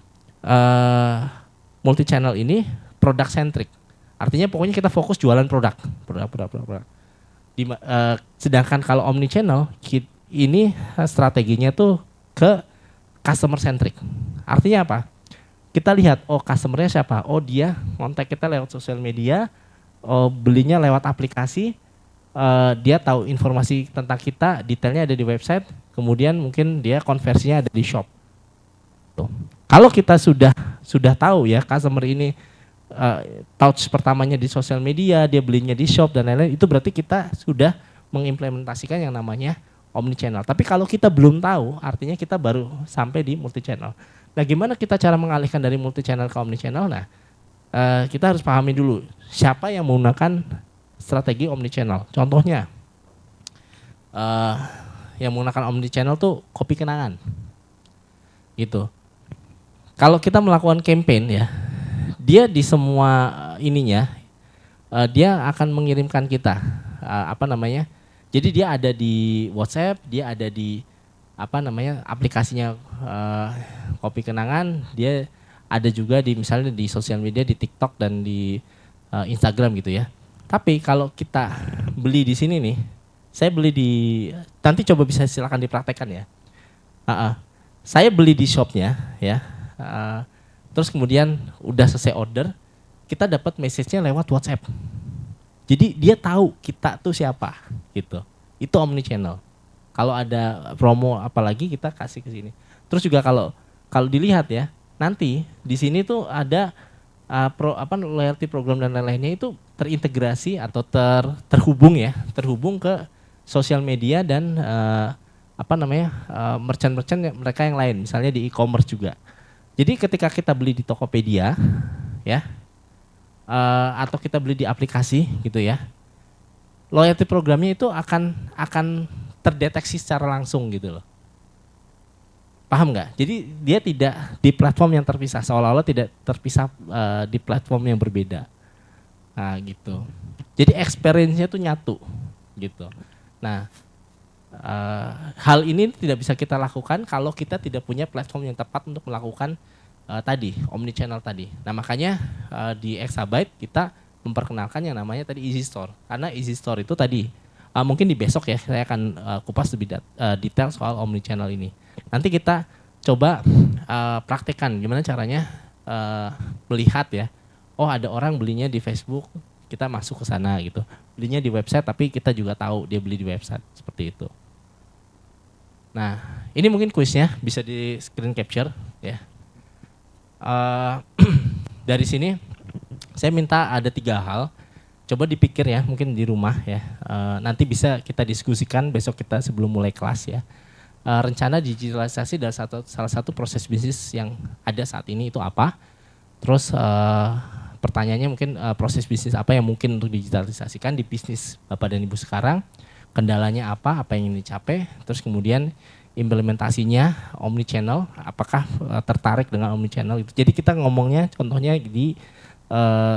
multi channel ini product centric. Artinya pokoknya kita fokus jualan produk. Sedangkan kalau omni channel ini strateginya tuh ke customer centric. Artinya apa? Kita lihat customernya siapa? Dia kontak kita lewat sosial media, belinya lewat aplikasi. Dia tahu informasi tentang kita, detailnya ada di website, kemudian mungkin dia konversinya ada di shop. Tuh. Kalau kita sudah tahu ya customer ini touch pertamanya di sosial media, dia belinya di shop dan lain-lain, itu berarti kita sudah mengimplementasikan yang namanya omnichannel. Tapi kalau kita belum tahu, artinya kita baru sampai di multichannel. Nah, gimana kita cara mengalihkan dari multichannel ke omnichannel? Nah, kita harus pahami dulu siapa yang menggunakan strategi omnichannel. Contohnya yang menggunakan omnichannel tuh kopi kenangan gitu. Kalau kita melakukan campaign ya, dia di semua ininya dia akan mengirimkan kita jadi dia ada di WhatsApp, dia ada di aplikasinya kopi kenangan, dia ada juga di misalnya di sosial media, di TikTok dan di Instagram gitu ya. Tapi kalau kita beli di sini nih, saya beli nanti coba bisa silakan dipraktekkan ya. Saya beli di shopnya ya, terus kemudian udah selesai order, kita dapat message-nya lewat WhatsApp. Jadi dia tahu kita tuh siapa gitu. Itu omnichannel. Kalau ada promo apalagi kita kasih ke sini. Terus juga kalau dilihat ya, nanti di sini tuh ada loyalty program dan lain-lainnya itu terintegrasi atau terhubung ke sosial media dan merchant-merchant mereka yang lain, misalnya di e-commerce juga. Jadi ketika kita beli di Tokopedia ya, atau kita beli di aplikasi gitu ya, loyalty programnya itu akan terdeteksi secara langsung gitu loh. Paham nggak? Jadi dia tidak di platform yang terpisah, seolah-olah tidak terpisah di platform yang berbeda. Nah gitu. Jadi experience-nya tuh nyatu gitu. Nah hal ini tidak bisa kita lakukan kalau kita tidak punya platform yang tepat untuk melakukan omnichannel tadi. Nah makanya di Exabyte kita memperkenalkan yang namanya tadi Easy Store. Karena Easy Store itu tadi mungkin di besok ya saya akan kupas lebih detail soal omnichannel ini. Nanti kita coba praktekkan gimana caranya melihat ya. Oh ada orang belinya di Facebook, kita masuk ke sana gitu. Belinya di website tapi kita juga tahu dia beli di website, seperti itu. Nah ini mungkin kuisnya bisa di screen capture ya. Dari sini saya minta ada 3 hal. Coba dipikir ya, mungkin di rumah ya. Nanti bisa kita diskusikan besok kita sebelum mulai kelas ya. Rencana digitalisasi dari salah satu proses bisnis yang ada saat ini itu apa? Terus pertanyaannya mungkin proses bisnis apa yang mungkin untuk digitalisasikan di bisnis Bapak dan Ibu sekarang? Kendalanya apa yang ingin dicapai? Terus kemudian implementasinya omnichannel, apakah tertarik dengan omnichannel itu? Jadi kita ngomongnya contohnya di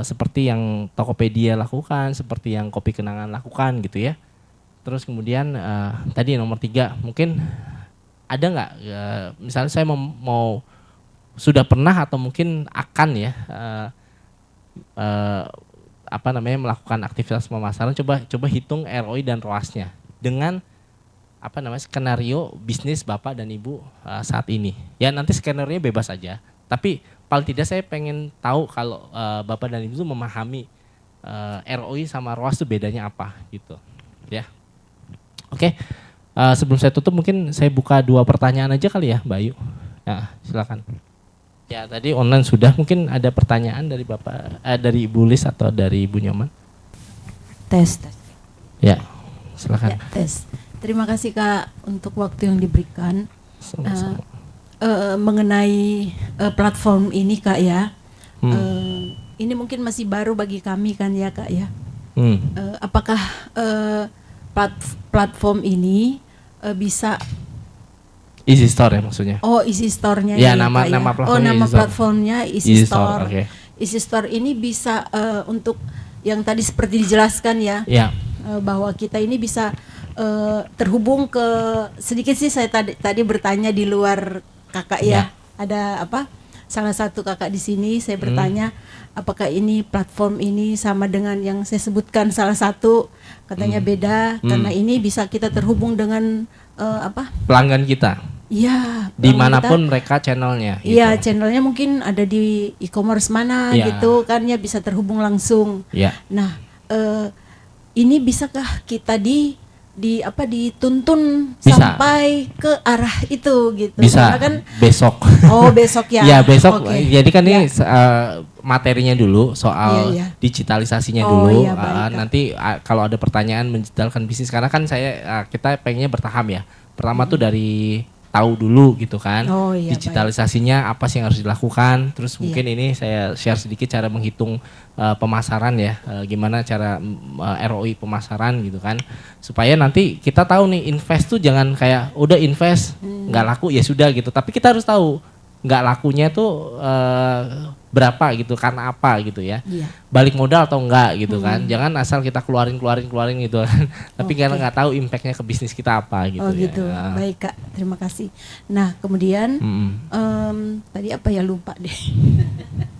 seperti yang Tokopedia lakukan, seperti yang Kopi Kenangan lakukan gitu ya. Terus kemudian tadi nomor 3 mungkin ada nggak misalnya saya mau sudah pernah atau mungkin akan ya melakukan aktivitas pemasaran, coba hitung ROI dan ROAS-nya dengan skenario bisnis Bapak dan Ibu saat ini. Ya nanti skenario bebas aja, tapi paling tidak saya pengen tahu kalau Bapak dan Ibu memahami ROI sama ROAS itu bedanya apa gitu. Ya. Oke. Sebelum saya tutup mungkin saya buka 2 pertanyaan aja kali ya, Mbak Ayu. Ya, silakan. Ya, tadi online sudah, mungkin ada pertanyaan dari Bapak dari Ibu Lis atau dari Ibu Nyoman. Tes. Ya, silakan. Ya, tes. Terima kasih Kak untuk waktu yang diberikan. Sama-sama. Mengenai platform ini Kak ya. Ini mungkin masih baru bagi kami kan ya Kak ya. Apakah platform ini bisa Easy Store ya maksudnya? Oh, Easy Store-nya ya, ya, nama Kak, ya. platformnya nama Easy Store. platformnya Easy Store. Okay. Easy Store ini bisa untuk yang tadi seperti dijelaskan ya. Ya. Bahwa kita ini bisa terhubung ke sedikit sih saya tadi bertanya di luar Kakak ya. Ada salah satu Kakak di sini saya bertanya apakah ini platform ini sama dengan yang saya sebutkan salah satu, katanya beda karena ini bisa kita terhubung dengan pelanggan kita. Iya, dimanapun mereka channelnya. Iya, gitu. channelnya mungkin ada di e-commerce mana gitu kan ya, bisa terhubung langsung. Ya. Nah, ini bisakah kita dituntun bisa. sampai ke arah itu gitu? Bisa. Karena kan besok. Oh, besok ya. Ya besok. Okay. Jadi kan ini materinya dulu soal digitalisasinya dulu. Iya, baik, nanti kalau ada pertanyaan mendigitalkan bisnis, karena kan kita pengennya bertahap ya. Pertama tuh dari tahu dulu gitu kan, digitalisasinya apa sih yang harus dilakukan. Terus mungkin ini saya share sedikit cara menghitung pemasaran ya, gimana cara ROI pemasaran gitu kan, supaya nanti kita tahu nih invest tuh jangan kayak udah invest nggak laku ya sudah gitu, tapi kita harus tahu nggak lakunya tuh berapa gitu, karena apa gitu ya, balik modal atau enggak gitu kan, jangan asal kita keluarin gitu kan, tapi karena nggak tahu impactnya ke bisnis kita apa gitu. Oh gitu, baik Kak, terima kasih. Nah kemudian tadi apa ya, lupa deh.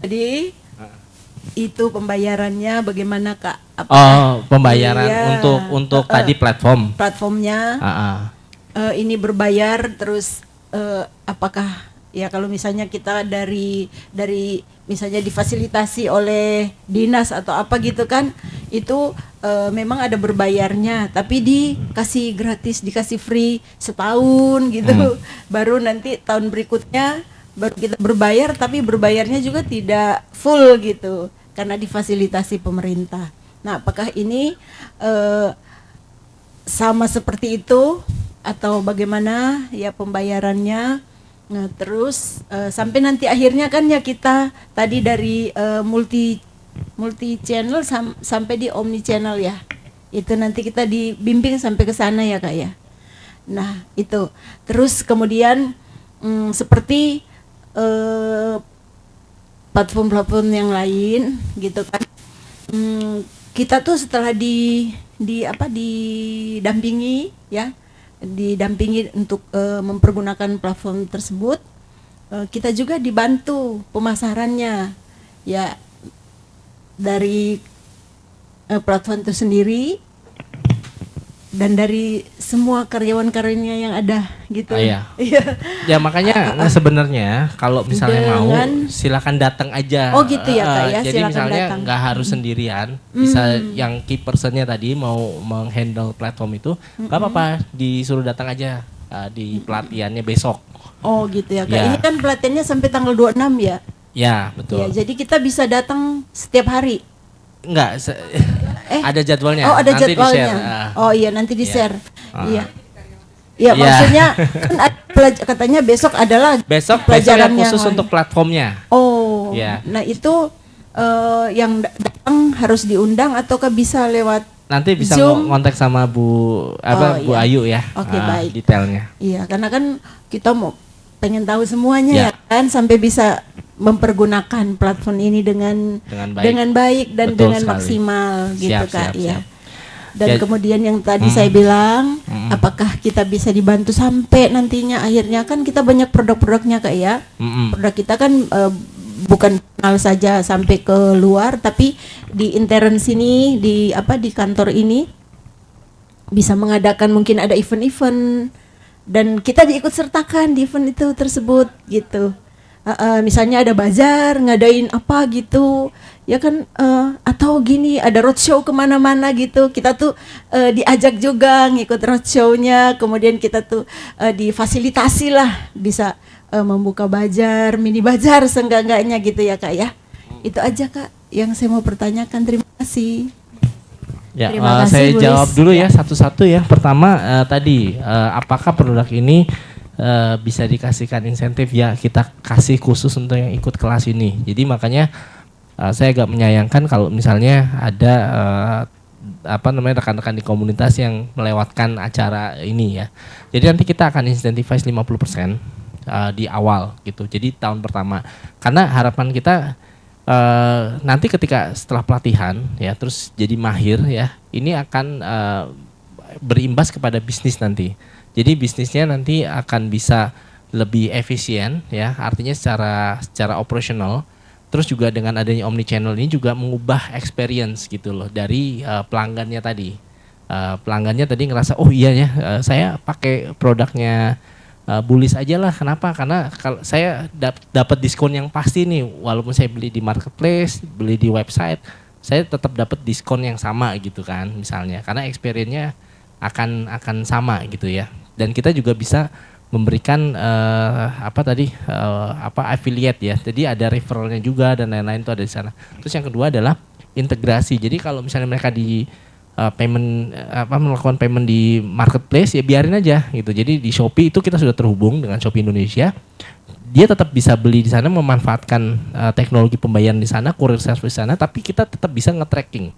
Jadi itu pembayarannya bagaimana Kak? Pembayaran untuk tadi platformnya. Platformnya ini berbayar terus apakah Ya kalau misalnya kita dari misalnya difasilitasi oleh dinas atau apa gitu kan, itu memang ada berbayarnya, tapi dikasih gratis, dikasih free setahun gitu. Baru nanti tahun berikutnya baru kita berbayar, tapi berbayarnya juga tidak full gitu karena difasilitasi pemerintah. Nah, apakah ini sama seperti itu atau bagaimana ya pembayarannya? Nah, terus sampai nanti akhirnya kan ya kita tadi dari multi channel sampai di omni channel ya. Itu nanti kita dibimbing sampai ke sana ya Kak ya. Nah, itu. Terus kemudian seperti platform-platform yang lain gitu kan. Kita tuh setelah didampingi ya, didampingi untuk mempergunakan platform tersebut, kita juga dibantu pemasarannya ya dari platform itu sendiri dan dari semua karyawan-karyawanya yang ada gitu. Iya. Iya. Ya makanya sebenarnya kalau misalnya mau silakan datang aja. Oh gitu ya Kak ya. Jadi Silakan misalnya datang. nggak harus sendirian, bisa yang key personnya tadi mau menghandle platform itu, nggak apa-apa, disuruh datang aja di pelatihannya besok. Oh gitu ya Kak. Ya. Ini kan pelatihannya sampai tanggal 26 ya. Ya betul. Ya, jadi kita bisa datang setiap hari. Enggak, ada jadwalnya. Oh, ada nanti jadwalnya. di-share. Oh iya, nanti di-share. Iya. Iya. Iya, maksudnya kan katanya besok adalah Besok yang pelajarannya khusus untuk platformnya. Oh. Iya. Nah, itu yang datang harus diundang ataukah bisa lewat Nanti bisa Zoom? ngontak sama Bu Bu iya. Ayu ya. Oke, baik. Detailnya. Iya, karena kan kita mau pengen tahu semuanya Ya. ya kan sampai bisa mempergunakan platform ini dengan baik dan Betul dengan sekali. maksimal gitu Siap, Kak. siap, Iya. siap. Dan Ya. kemudian yang tadi saya bilang, apakah kita bisa dibantu sampai nantinya akhirnya kan kita banyak produk-produknya Kak ya. Produk kita kan bukan kenal saja sampai ke luar, tapi di intern sini di kantor ini bisa mengadakan mungkin ada event-event dan kita diikut sertakan di event itu tersebut gitu. Misalnya ada bazar ngadain apa gitu ya kan, atau gini ada roadshow kemana-mana gitu, kita tuh diajak juga ngikut roadshow-nya, kemudian kita tuh difasilitasi lah bisa membuka bazar, mini bazar seenggak-enggaknya gitu ya Kak ya. Itu aja Kak yang saya mau pertanyakan, terima kasih. Ya, Terima kasih, saya Bu jawab Lis. dulu ya satu-satu ya. Pertama tadi apakah produk ini bisa dikasihkan insentif? Ya, kita kasih khusus untuk yang ikut kelas ini. Jadi makanya saya agak menyayangkan kalau misalnya ada rekan-rekan di komunitas yang melewatkan acara ini ya. Jadi nanti kita akan incentivize 50% di awal gitu. Jadi tahun pertama. Karena harapan kita nanti ketika setelah pelatihan ya terus jadi mahir ya, ini akan berimbas kepada bisnis nanti. Jadi bisnisnya nanti akan bisa lebih efisien ya, artinya secara operasional. Terus juga dengan adanya omnichannel ini juga mengubah experience gitu loh dari pelanggannya tadi. Pelanggannya tadi ngerasa oh iya ya, saya pakai produknya Bu Lis aja lah. Kenapa? Karena kalau saya dapat diskon yang pasti nih, walaupun saya beli di marketplace, beli di website, saya tetap dapat diskon yang sama gitu kan, misalnya. Karena experience-nya akan sama gitu ya. Dan kita juga bisa memberikan affiliate ya. Jadi ada referralnya juga dan lain-lain itu ada di sana. Terus yang kedua adalah integrasi. Jadi kalau misalnya mereka di melakukan payment di marketplace ya biarin aja gitu. Jadi di Shopee itu kita sudah terhubung dengan Shopee Indonesia. Dia tetap bisa beli di sana, memanfaatkan teknologi pembayaran di sana, courier service di sana, tapi kita tetap bisa nge-tracking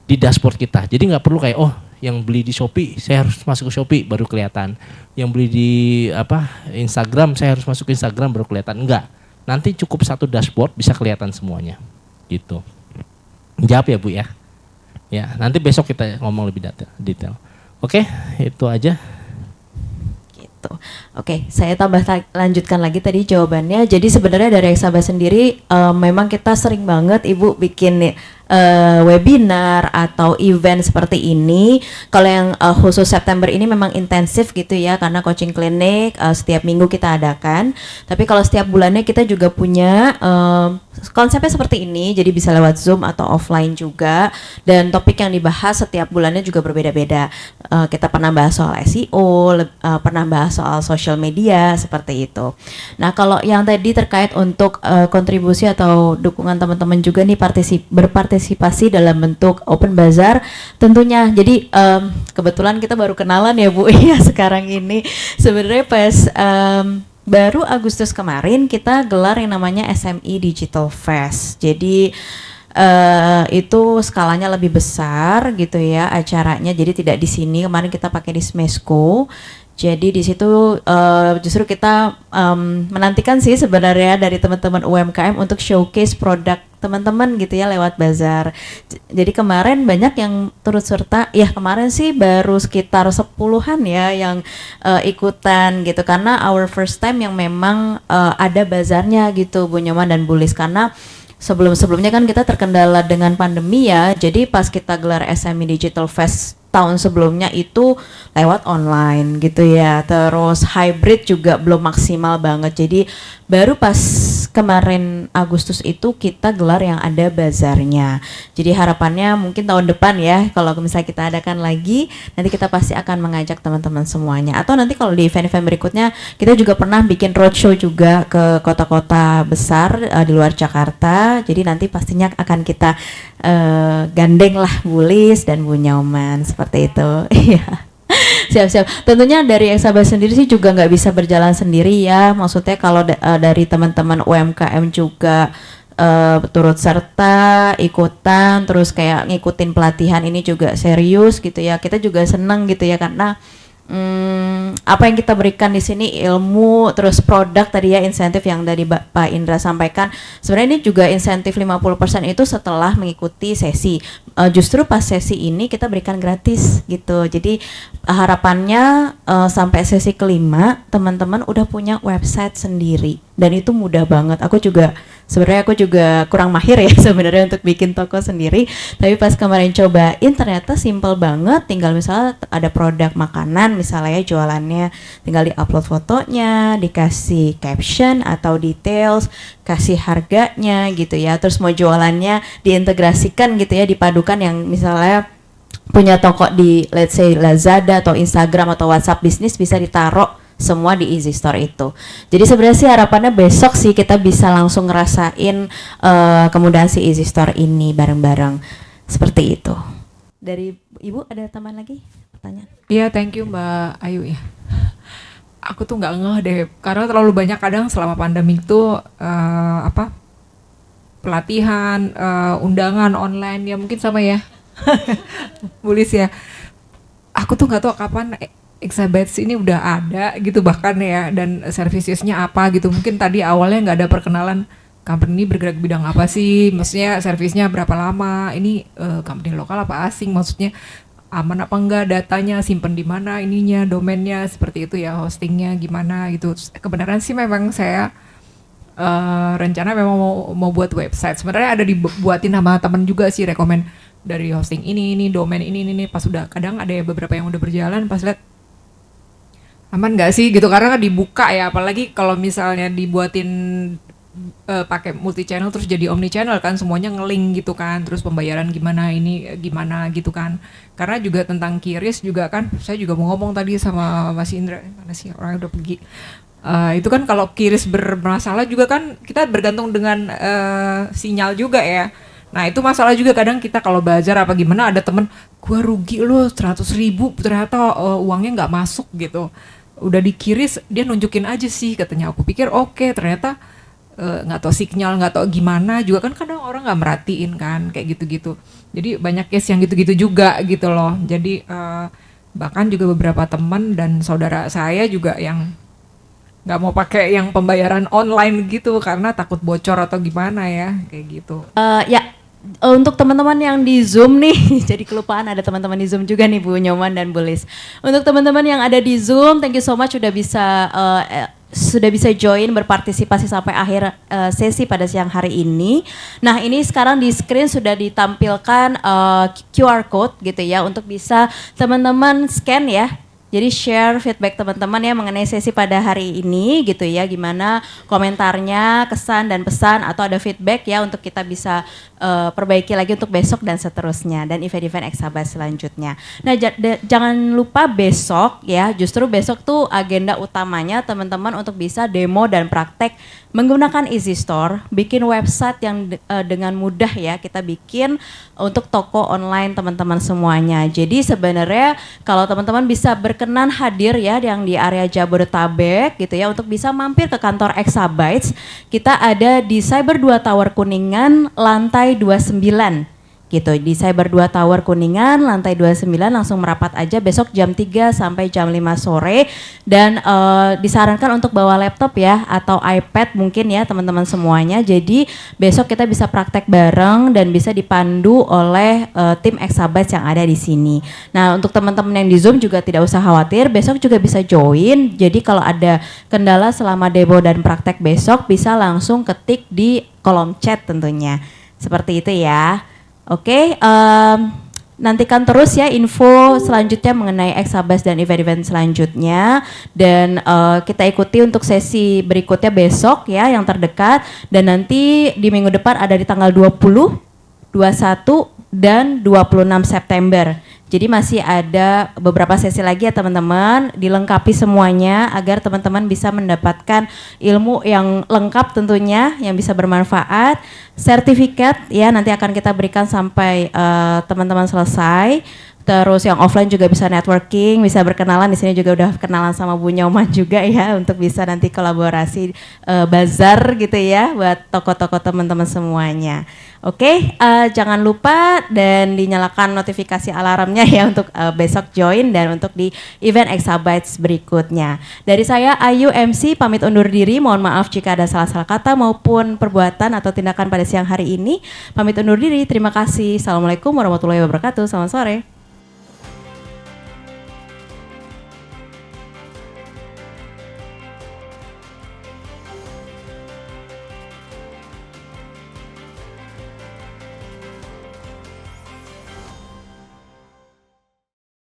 di dashboard kita. Jadi nggak perlu kayak yang beli di Shopee saya harus masuk ke Shopee baru kelihatan. Yang beli di Instagram saya harus masuk ke Instagram baru kelihatan. Enggak. Nanti cukup satu dashboard bisa kelihatan semuanya. Gitu. Jawab ya Bu ya. Ya, nanti besok kita ngomong lebih detail. Oke, itu aja. Gitu. Oke, saya lanjutkan lagi tadi jawabannya. Jadi sebenarnya dari Eksaba sendiri memang kita sering banget Ibu bikin webinar atau event seperti ini. Kalau yang khusus September ini memang intensif gitu ya, karena coaching klinik setiap minggu kita adakan. Tapi kalau setiap bulannya kita juga punya konsepnya seperti ini, jadi bisa lewat Zoom atau offline juga. Dan topik yang dibahas setiap bulannya juga berbeda-beda. Kita pernah bahas soal SEO, pernah bahas soal social media seperti itu. Nah, kalau yang tadi terkait untuk kontribusi atau dukungan teman-teman juga nih berpartisipasi dalam bentuk open bazar, tentunya. Jadi kebetulan kita baru kenalan ya Bu ya sekarang ini. Sebenarnya pas baru Agustus kemarin kita gelar yang namanya SME Digital Fest. Jadi itu skalanya lebih besar gitu ya acaranya. Jadi tidak di sini, kemarin kita pakai di Smesco. Jadi di situ justru kita menantikan sih sebenarnya dari teman-teman UMKM untuk showcase produk teman-teman gitu ya lewat bazar. Jadi kemarin banyak yang turut serta, ya kemarin sih baru sekitar 10-an ya yang ikutan gitu, karena our first time yang memang ada bazarnya gitu Bu Nyoman dan Bulis, karena sebelum-sebelumnya kan kita terkendala dengan pandemi ya. Jadi pas kita gelar SME Digital Fest tahun sebelumnya itu lewat online gitu ya. Terus hybrid juga belum maksimal banget. Jadi baru pas kemarin Agustus itu kita gelar yang ada bazarnya. Jadi harapannya mungkin tahun depan ya, kalau misalnya kita adakan lagi, nanti kita pasti akan mengajak teman-teman semuanya. Atau nanti kalau di event-event berikutnya, kita juga pernah bikin roadshow juga ke kota-kota besar di luar Jakarta. Jadi nanti pastinya akan kita gandeng lah Bulis dan Bu Nyoman seperti itu. Iya. Siap-siap. Tentunya dari Exabar sendiri sih juga nggak bisa berjalan sendiri ya. Maksudnya kalau dari teman-teman UMKM juga turut serta ikutan, terus kayak ngikutin pelatihan ini juga serius gitu ya. Kita juga seneng gitu ya, karena apa yang kita berikan di sini ilmu, terus produk tadi ya, insentif yang dari Pak Indra sampaikan. Sebenarnya ini juga insentif 50% itu setelah mengikuti sesi. Justru pas sesi ini kita berikan gratis gitu. Jadi harapannya sampai sesi kelima teman-teman udah punya website sendiri, dan itu mudah banget. Aku juga kurang mahir ya sebenarnya untuk bikin toko sendiri, tapi pas kemarin cobain ternyata simple banget. Tinggal misalnya ada produk makanan misalnya ya, jualannya tinggal di-upload fotonya, dikasih caption atau details, kasih harganya gitu ya. Terus mau jualannya diintegrasikan gitu ya, dipadukan yang misalnya punya toko di let's say Lazada atau Instagram atau WhatsApp bisnis, bisa ditaruh semua di Easy Store itu. Jadi sebenarnya sih harapannya besok sih kita bisa langsung ngerasain kemudahan si Easy Store ini bareng-bareng seperti itu. Dari Ibu ada tambahan lagi pertanyaan? Iya, thank you Mbak Ayu ya. Aku tuh nggak ngeh deh, karena terlalu banyak kadang selama pandemi itu pelatihan, undangan online ya, mungkin sama ya, Bulis ya. Aku tuh nggak tahu kapan Exabytes ini udah ada gitu bahkan ya, dan servicesnya apa gitu. Mungkin tadi awalnya nggak ada perkenalan company ini bergerak bidang apa sih, maksudnya servisnya berapa lama, ini company lokal apa asing, maksudnya aman apa enggak datanya, simpen di mana ininya, domainnya seperti itu ya, hostingnya gimana gitu. Kebenaran sih memang saya rencana memang mau buat website. Sebenarnya ada dibuatin sama temen juga sih, rekomend dari hosting ini domain ini. Pas udah kadang ada ya beberapa yang udah berjalan, pas lihat aman nggak sih gitu, karena kan dibuka ya, apalagi kalau misalnya dibuatin pakai multi channel terus jadi omni channel kan, semuanya ngeling gitu kan, terus pembayaran gimana gitu kan. Karena juga tentang QRIS juga kan, saya juga mau ngomong tadi sama Mas Indra, mana sih orangnya udah pergi. Itu kan kalau QRIS bermasalah juga kan kita bergantung dengan sinyal juga ya. Nah itu masalah juga kadang kita kalau bazar apa gimana, ada temen gua rugi loh 100.000 ternyata uangnya nggak masuk gitu. Udah dikiris dia nunjukin aja sih katanya. Aku pikir oke, ternyata nggak tahu sinyal, nggak tahu gimana juga kan, kadang orang nggak merhatiin kan kayak gitu-gitu. Jadi banyak case yang gitu-gitu juga gitu loh. Jadi bahkan juga beberapa teman dan saudara saya juga yang nggak mau pakai yang pembayaran online gitu karena takut bocor atau gimana ya kayak gitu. Ya. Untuk teman-teman yang di Zoom nih, jadi kelupaan ada teman-teman di Zoom juga nih Bu Nyoman dan Bulis. Untuk teman-teman yang ada di Zoom, thank you so much udah bisa sudah bisa join berpartisipasi sampai akhir sesi pada siang hari ini. Nah, ini sekarang di screen sudah ditampilkan QR code gitu ya untuk bisa teman-teman scan ya. Jadi share feedback teman-teman ya mengenai sesi pada hari ini gitu ya, gimana komentarnya, kesan dan pesan, atau ada feedback ya untuk kita bisa perbaiki lagi untuk besok dan seterusnya, dan event-event Exabyte selanjutnya. Nah, jangan lupa besok ya, justru besok tuh agenda utamanya teman-teman untuk bisa demo dan praktek menggunakan Easy Store, bikin website yang dengan mudah ya kita bikin untuk toko online teman-teman semuanya. Jadi sebenarnya kalau teman-teman bisa berkenan hadir ya yang di area Jabodetabek gitu ya untuk bisa mampir ke kantor Exabytes, kita ada di Cyber 2 Tower Kuningan lantai 29. Gitu, di Cyber 2 Tower Kuningan lantai 29, langsung merapat aja besok jam 3 sampai jam 5 sore, dan disarankan untuk bawa laptop ya atau iPad mungkin ya teman-teman semuanya. Jadi besok kita bisa praktek bareng dan bisa dipandu oleh tim Exabytes yang ada di sini. Nah, untuk teman-teman yang di Zoom juga tidak usah khawatir, besok juga bisa join. Jadi kalau ada kendala selama demo dan praktek besok bisa langsung ketik di kolom chat tentunya. Seperti itu ya. Oke, nantikan terus ya info selanjutnya mengenai Exabytes dan event-event selanjutnya, dan kita ikuti untuk sesi berikutnya besok ya yang terdekat, dan nanti di minggu depan ada di tanggal 20, 21 dan 26 September. Jadi masih ada beberapa sesi lagi ya teman-teman, dilengkapi semuanya agar teman-teman bisa mendapatkan ilmu yang lengkap tentunya, yang bisa bermanfaat. Sertifikat ya nanti akan kita berikan sampai teman-teman selesai. Terus yang offline juga bisa networking, bisa berkenalan. Di sini juga udah kenalan sama Bu Nyoman juga ya untuk bisa nanti kolaborasi bazar gitu ya buat toko-toko teman-teman semuanya. Oke, jangan lupa dan dinyalakan notifikasi alarmnya ya untuk besok join dan untuk di event Exabytes berikutnya. Dari saya Ayu MC pamit undur diri. Mohon maaf jika ada salah-salah kata maupun perbuatan atau tindakan pada siang hari ini. Pamit undur diri. Terima kasih. Assalamualaikum warahmatullahi wabarakatuh. Selamat sore.